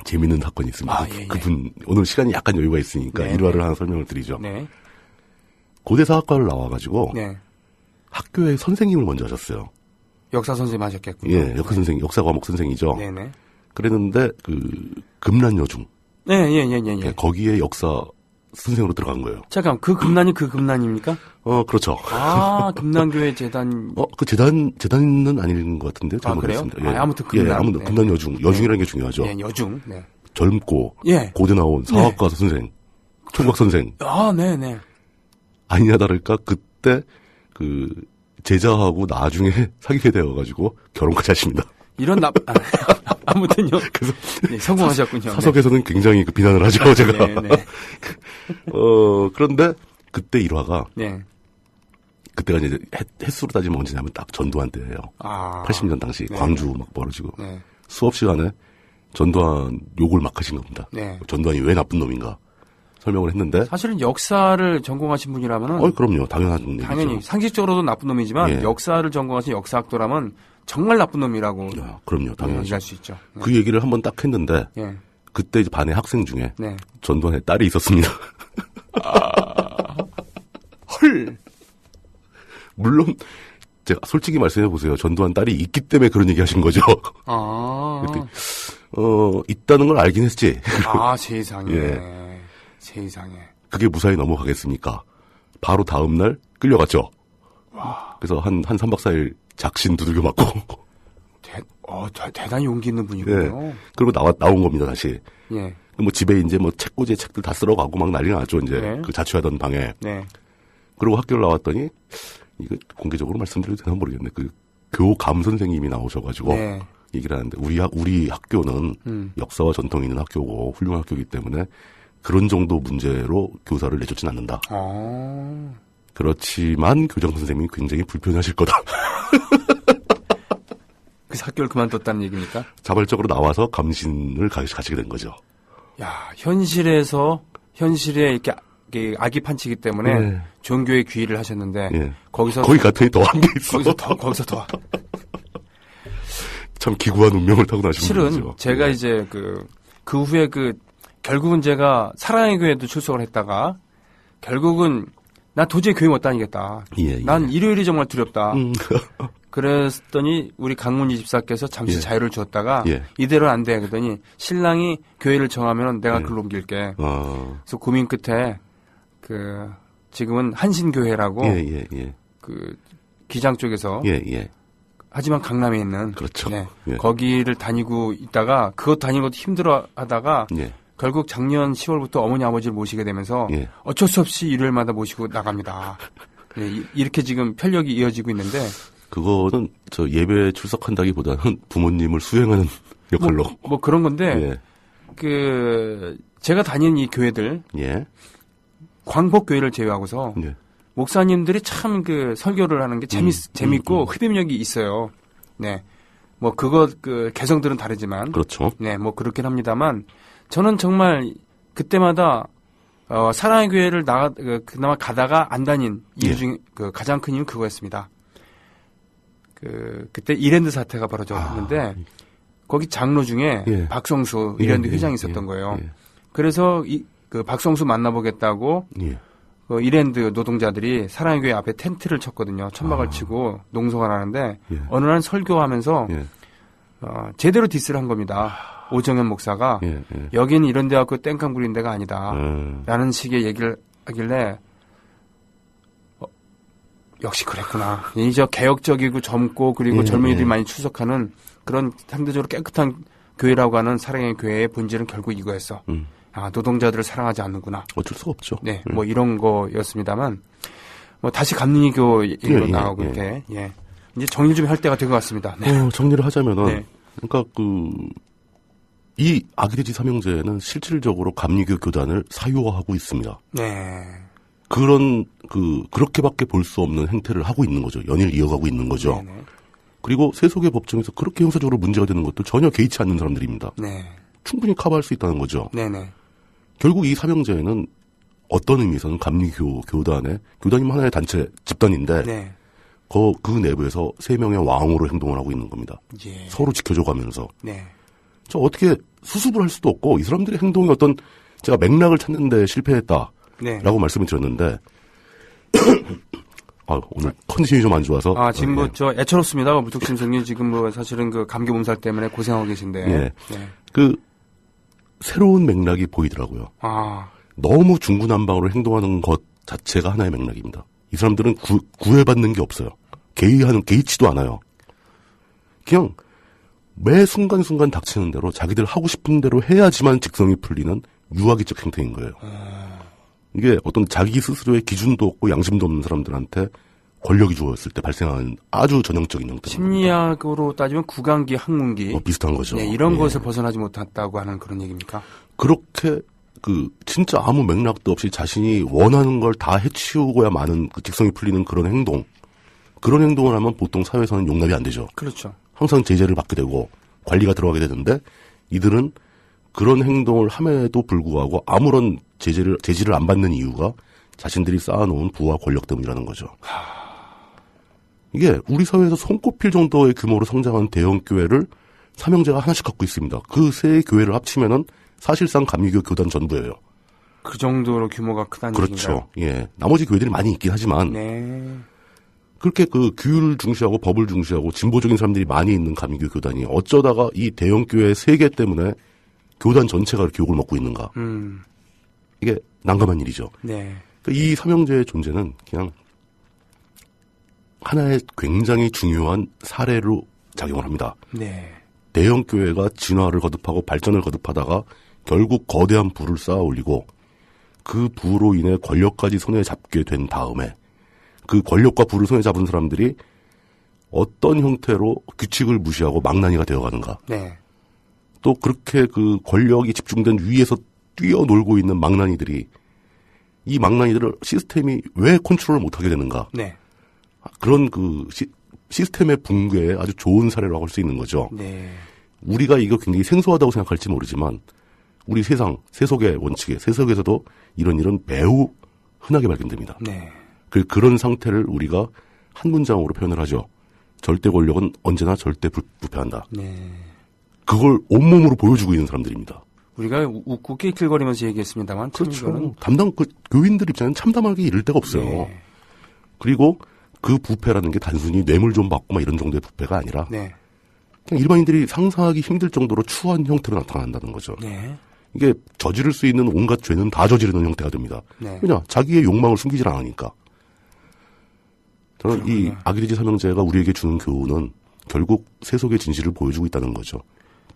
재밌는 사건이 있습니다. 아, 예, 예. 그분 오늘 시간이 약간 여유가 있으니까 네, 일화를 네. 하나 설명을 드리죠. 네. 고대사학과를 나와가지고 네. 학교에 선생님을 먼저 하셨어요. 역사 선생님 하셨겠군요. 예, 역사 과목 선생이죠. 네네. 그랬는데 금난여중 네, 예, 예, 예, 예. 거기에 역사 선생으로 들어간 거예요. 잠깐, 그 금난이 그 금난입니까? 그렇죠. 아, 금난교회 재단. 그 재단은 아닌 것 같은데. 잘 아, 그래요? 모르겠습니다. 예. 아무튼 금난. 예, 아무튼 네. 금난여중. 여중이라는 게 중요하죠. 예, 여중. 네. 젊고 예. 고대 나온 사학과 선생, 총각 선생. 아, 네네. 아니냐 다를까 그때 그 제자하고 나중에 사귀게 되어가지고 결혼까지 하십니다. 이런 아무튼요. 그래서 네, 성공하셨군요. 사석에서는 굉장히 그 비난을 하죠, 제가. 네, 네. 그런데 그때 일화가 네. 그때가 이제 횟수로 따지면 언제냐면 딱 전두환 때예요. 아. 80년 당시 네. 광주 막 벌어지고 네. 수업 시간에 전두환 욕을 막 하신 겁니다. 네. 전두환이 왜 나쁜 놈인가 설명을 했는데. 사실은 역사를 전공하신 분이라면은 그럼요, 당연한 얘기죠. 당연히 상식적으로도 나쁜 놈이지만 예. 역사를 전공하신 역사학도라면 정말 나쁜 놈이라고 그럼요, 당연하죠. 얘기할 수 있죠. 네. 그 얘기를 한번 딱 했는데 예. 그때 이제 반의 학생 중에 네. 전두환의 딸이 있었습니다. 헐. 물론 제가 솔직히 말씀해 보세요. 전두환 딸이 있기 때문에 그런 얘기 하신 거죠. 아. 그때, 있다는 걸 알긴 했지. 아, 세상에. 예. 세상에. 그게 무사히 넘어가겠습니까? 바로 다음 날 끌려갔죠. 와. 그래서 한 3박 4일 작신 두들겨 맞고. 대단히 용기 있는 분이군요. 예. 그리고 나온 겁니다, 다시. 예. 뭐 집에 이제 뭐 책꽂이에 책들 다 쓸어가고 막 난리가 났죠, 이제. 네. 그 자취하던 방에. 네. 그리고 학교를 나왔더니, 이거 공개적으로 말씀드려도 되나 모르겠네. 그 교감 선생님이 나오셔가지고. 네. 얘기를 하는데, 우리 학교는 역사와 전통이 있는 학교고, 훌륭한 학교이기 때문에 그런 정도 문제로 교사를 내쫓진 않는다. 그렇지만 교장 선생님이 굉장히 불편하실 거다. 그래서 학교를 그만뒀다는 얘기입니까? 자발적으로 나와서 감신을 가시게 된 거죠. 야, 현실에 이렇게 악이 판치기 때문에 네. 종교의 귀의를 하셨는데 예. 거기서 거기 갔더니 더 한 게 있어. 거기서 더 참 기구한 운명을 타고 나신 실은 분이죠. 제가 예. 이제 그 후에 결국은 제가 사랑의 교회도 출석을 했다가 결국은 나 도저히 교회 못 다니겠다. 예. 난 일요일이 정말 두렵다. 그랬더니 우리 강문희 집사께서 잠시 예. 자유를 주었다가 예. 이대로 안 돼. 그러더니 신랑이 교회를 정하면 내가 예. 글로 옮길게. 아. 그래서 고민 끝에 지금은 한신교회라고 예. 기장 쪽에서 예. 하지만 강남에 있는 그렇죠. 네, 예. 거기를 다니고 있다가 그것 다니는 것도 힘들어하다가 예. 결국 작년 10월부터 어머니 아버지를 모시게 되면서 예. 어쩔 수 없이 일요일마다 모시고 나갑니다. 네, 이렇게 지금 편력이 이어지고 있는데 그거는 저 예배 출석한다기보다는 부모님을 수행하는 역할로. 뭐 그런 건데 제가 다니는 이 교회들 예. 광복 교회를 제외하고서 예. 목사님들이 참 설교를 하는 게 재밌고 흡입력이 있어요. 네. 뭐 개성들은 다르지만. 그렇죠. 네, 뭐 그렇긴 합니다만 저는 정말 그때마다 사랑의 교회를 그나마 가다가 안 다닌 이유 중에 가장 큰 이유는 그거였습니다. 그때 이랜드 사태가 벌어졌는데 거기 장로 중에 예. 박성수 이랜드 회장이 있었던 거예요. 그래서 박성수 만나보겠다고 예. 이랜드 노동자들이 사랑의 교회 앞에 텐트를 쳤거든요. 천막을 치고 농성을 하는데 예. 어느 날 설교하면서 예. 제대로 디스를 한 겁니다. 오정현 목사가 예. 여기는 이런 데갖고 땡깡 부리는 데가 아니다. 예. 라는 식의 얘기를 하길래 역시 그랬구나. 저 개혁적이고 젊고 그리고 예. 젊은이들이 많이 출석하는 그런 상대적으로 깨끗한 교회라고 하는 사랑의 교회의 본질은 결국 이거였어. 노동자들을 사랑하지 않는구나. 어쩔 수가 없죠. 네, 뭐 이런 거였습니다만, 뭐 다시 감리교 얘기로 예, 나오고 예. 이렇게, 이제 정리 좀 할 때가 된 것 같습니다. 네. 정리를 하자면은, 네. 그러니까 이 아기돼지 삼형제는 실질적으로 감리교 교단을 사유화하고 있습니다. 네. 그렇게밖에 볼 수 없는 행태를 하고 있는 거죠. 연일 이어가고 있는 거죠. 네네. 그리고 세속의 법정에서 그렇게 형사적으로 문제가 되는 것도 전혀 개의치 않는 사람들입니다. 네. 충분히 커버할 수 있다는 거죠. 네네. 결국 이 삼형제는 어떤 의미에서는 감리교 교단이면 하나의 단체 집단인데 네. 그 내부에서 3명의 왕으로 행동을 하고 있는 겁니다. 예. 서로 지켜줘가면서. 네. 저 어떻게 수습을 할 수도 없고 이 사람들의 행동이 어떤 제가 맥락을 찾는 데 실패했다라고 네. 말씀을 드렸는데 오늘 컨디션이 좀 안 좋아서 지금 애처롭습니다. 물뚝심 선생님 지금 사실은 그 감기 몸살 때문에 고생하고 계신데. 예. 네. 새로운 맥락이 보이더라고요. 너무 중구난방으로 행동하는 것 자체가 하나의 맥락입니다. 이 사람들은 구애받는 게 없어요. 개의치도 않아요. 그냥 매 순간순간 닥치는 대로 자기들 하고 싶은 대로 해야지만 직성이 풀리는 유아기적 행태인 거예요. 이게 어떤 자기 스스로의 기준도 없고 양심도 없는 사람들한테 권력이 주어졌을 때 발생하는 아주 전형적인 형태. 심리학으로 따지면 구강기, 항문기. 비슷한 거죠. 네, 이런 것을 벗어나지 못했다고 하는 그런 얘기입니까? 그렇게 진짜 아무 맥락도 없이 자신이 원하는 걸 다 해치우고야 마는 직성이 풀리는 그런 행동을 하면 보통 사회에서는 용납이 안 되죠. 그렇죠. 항상 제재를 받게 되고 관리가 들어가게 되는데 이들은 그런 행동을 함에도 불구하고 아무런 제지를 안 받는 이유가 자신들이 쌓아놓은 부와 권력 때문이라는 거죠. 이게 우리 사회에서 손꼽힐 정도의 규모로 성장한 대형 교회를 삼형제가 하나씩 갖고 있습니다. 그 세 교회를 합치면은 사실상 감리교 교단 전부예요. 그 정도로 규모가 크다는 그렇죠. 얘기인가요? 예. 나머지 교회들이 많이 있긴 하지만 네. 그렇게 규율을 중시하고 법을 중시하고 진보적인 사람들이 많이 있는 감리교 교단이 어쩌다가 이 대형 교회 3개 때문에 교단 전체가 이렇게 욕을 먹고 있는가. 이게 난감한 일이죠. 네. 그러니까 이 삼형제의 존재는 그냥 하나의 굉장히 중요한 사례로 작용을 합니다. 네. 대형 교회가 진화를 거듭하고 발전을 거듭하다가 결국 거대한 부를 쌓아 올리고 그 부로 인해 권력까지 손에 잡게 된 다음에 그 권력과 부를 손에 잡은 사람들이 어떤 형태로 규칙을 무시하고 망나니가 되어가는가. 네. 또 그렇게 그 권력이 집중된 위에서 뛰어놀고 있는 망나니들이 이 망나니들을 시스템이 왜 컨트롤을 못하게 되는가. 네. 그런 시스템의 붕괴에 아주 좋은 사례라고 할 수 있는 거죠. 네. 우리가 이거 굉장히 생소하다고 생각할지 모르지만 우리 세속의 원칙에 세속에서도 이런 일은 매우 흔하게 발견됩니다. 네. 그런 상태를 우리가 한 문장으로 표현을 하죠. 절대 권력은 언제나 절대 부패한다. 네. 그걸 온몸으로 보여주고 있는 사람들입니다. 우리가 웃고 낄낄거리면서 얘기했습니다만. 그렇죠. 교인들 입장에는 참담하게 이를 데가 없어요. 네. 그리고 그 부패라는 게 단순히 뇌물 좀 받고 막 이런 정도의 부패가 아니라 네. 그냥 일반인들이 상상하기 힘들 정도로 추한 형태로 나타난다는 거죠. 네. 이게 저지를 수 있는 온갖 죄는 다 저지르는 형태가 됩니다. 네. 왜냐? 자기의 욕망을 숨기질 않으니까. 저는 그렇군요. 이 아기돼지 삼형제가 우리에게 주는 교훈은 결국 세속의 진실을 보여주고 있다는 거죠.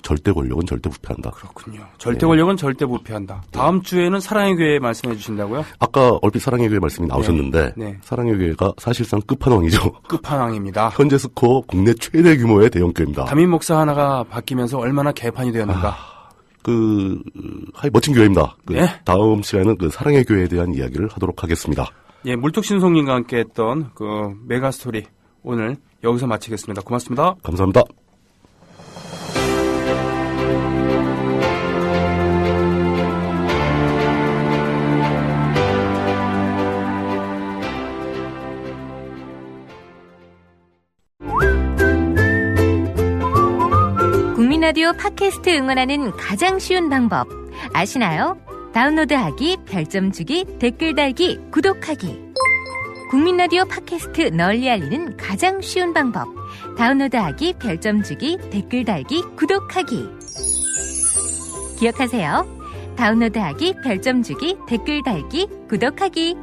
절대 권력은 절대 부패한다. 그렇군요. 절대 권력은 절대 부패한다. 다음 주에는 사랑의 교회 말씀해 주신다고요? 아까 얼핏 사랑의 교회 말씀이 나오셨는데 네. 사랑의 교회가 사실상 끝판왕이죠. 끝판왕입니다. 현재 스코어 국내 최대 규모의 대형 교회입니다. 담임 목사 하나가 바뀌면서 얼마나 개판이 되었는가. 멋진 교회입니다. 네. 다음 시간에는 사랑의 교회에 대한 이야기를 하도록 하겠습니다. 예, 물뚝심송님과 함께 했던 메가스토리 오늘 여기서 마치겠습니다. 고맙습니다. 감사합니다. 국민라디오 팟캐스트 응원하는 가장 쉬운 방법 아시나요? 다운로드하기, 별점 주기, 댓글 달기, 구독하기. 국민라디오 팟캐스트 널리 알리는 가장 쉬운 방법. 다운로드하기, 별점 주기, 댓글 달기, 구독하기. 기억하세요. 다운로드하기, 별점 주기, 댓글 달기, 구독하기.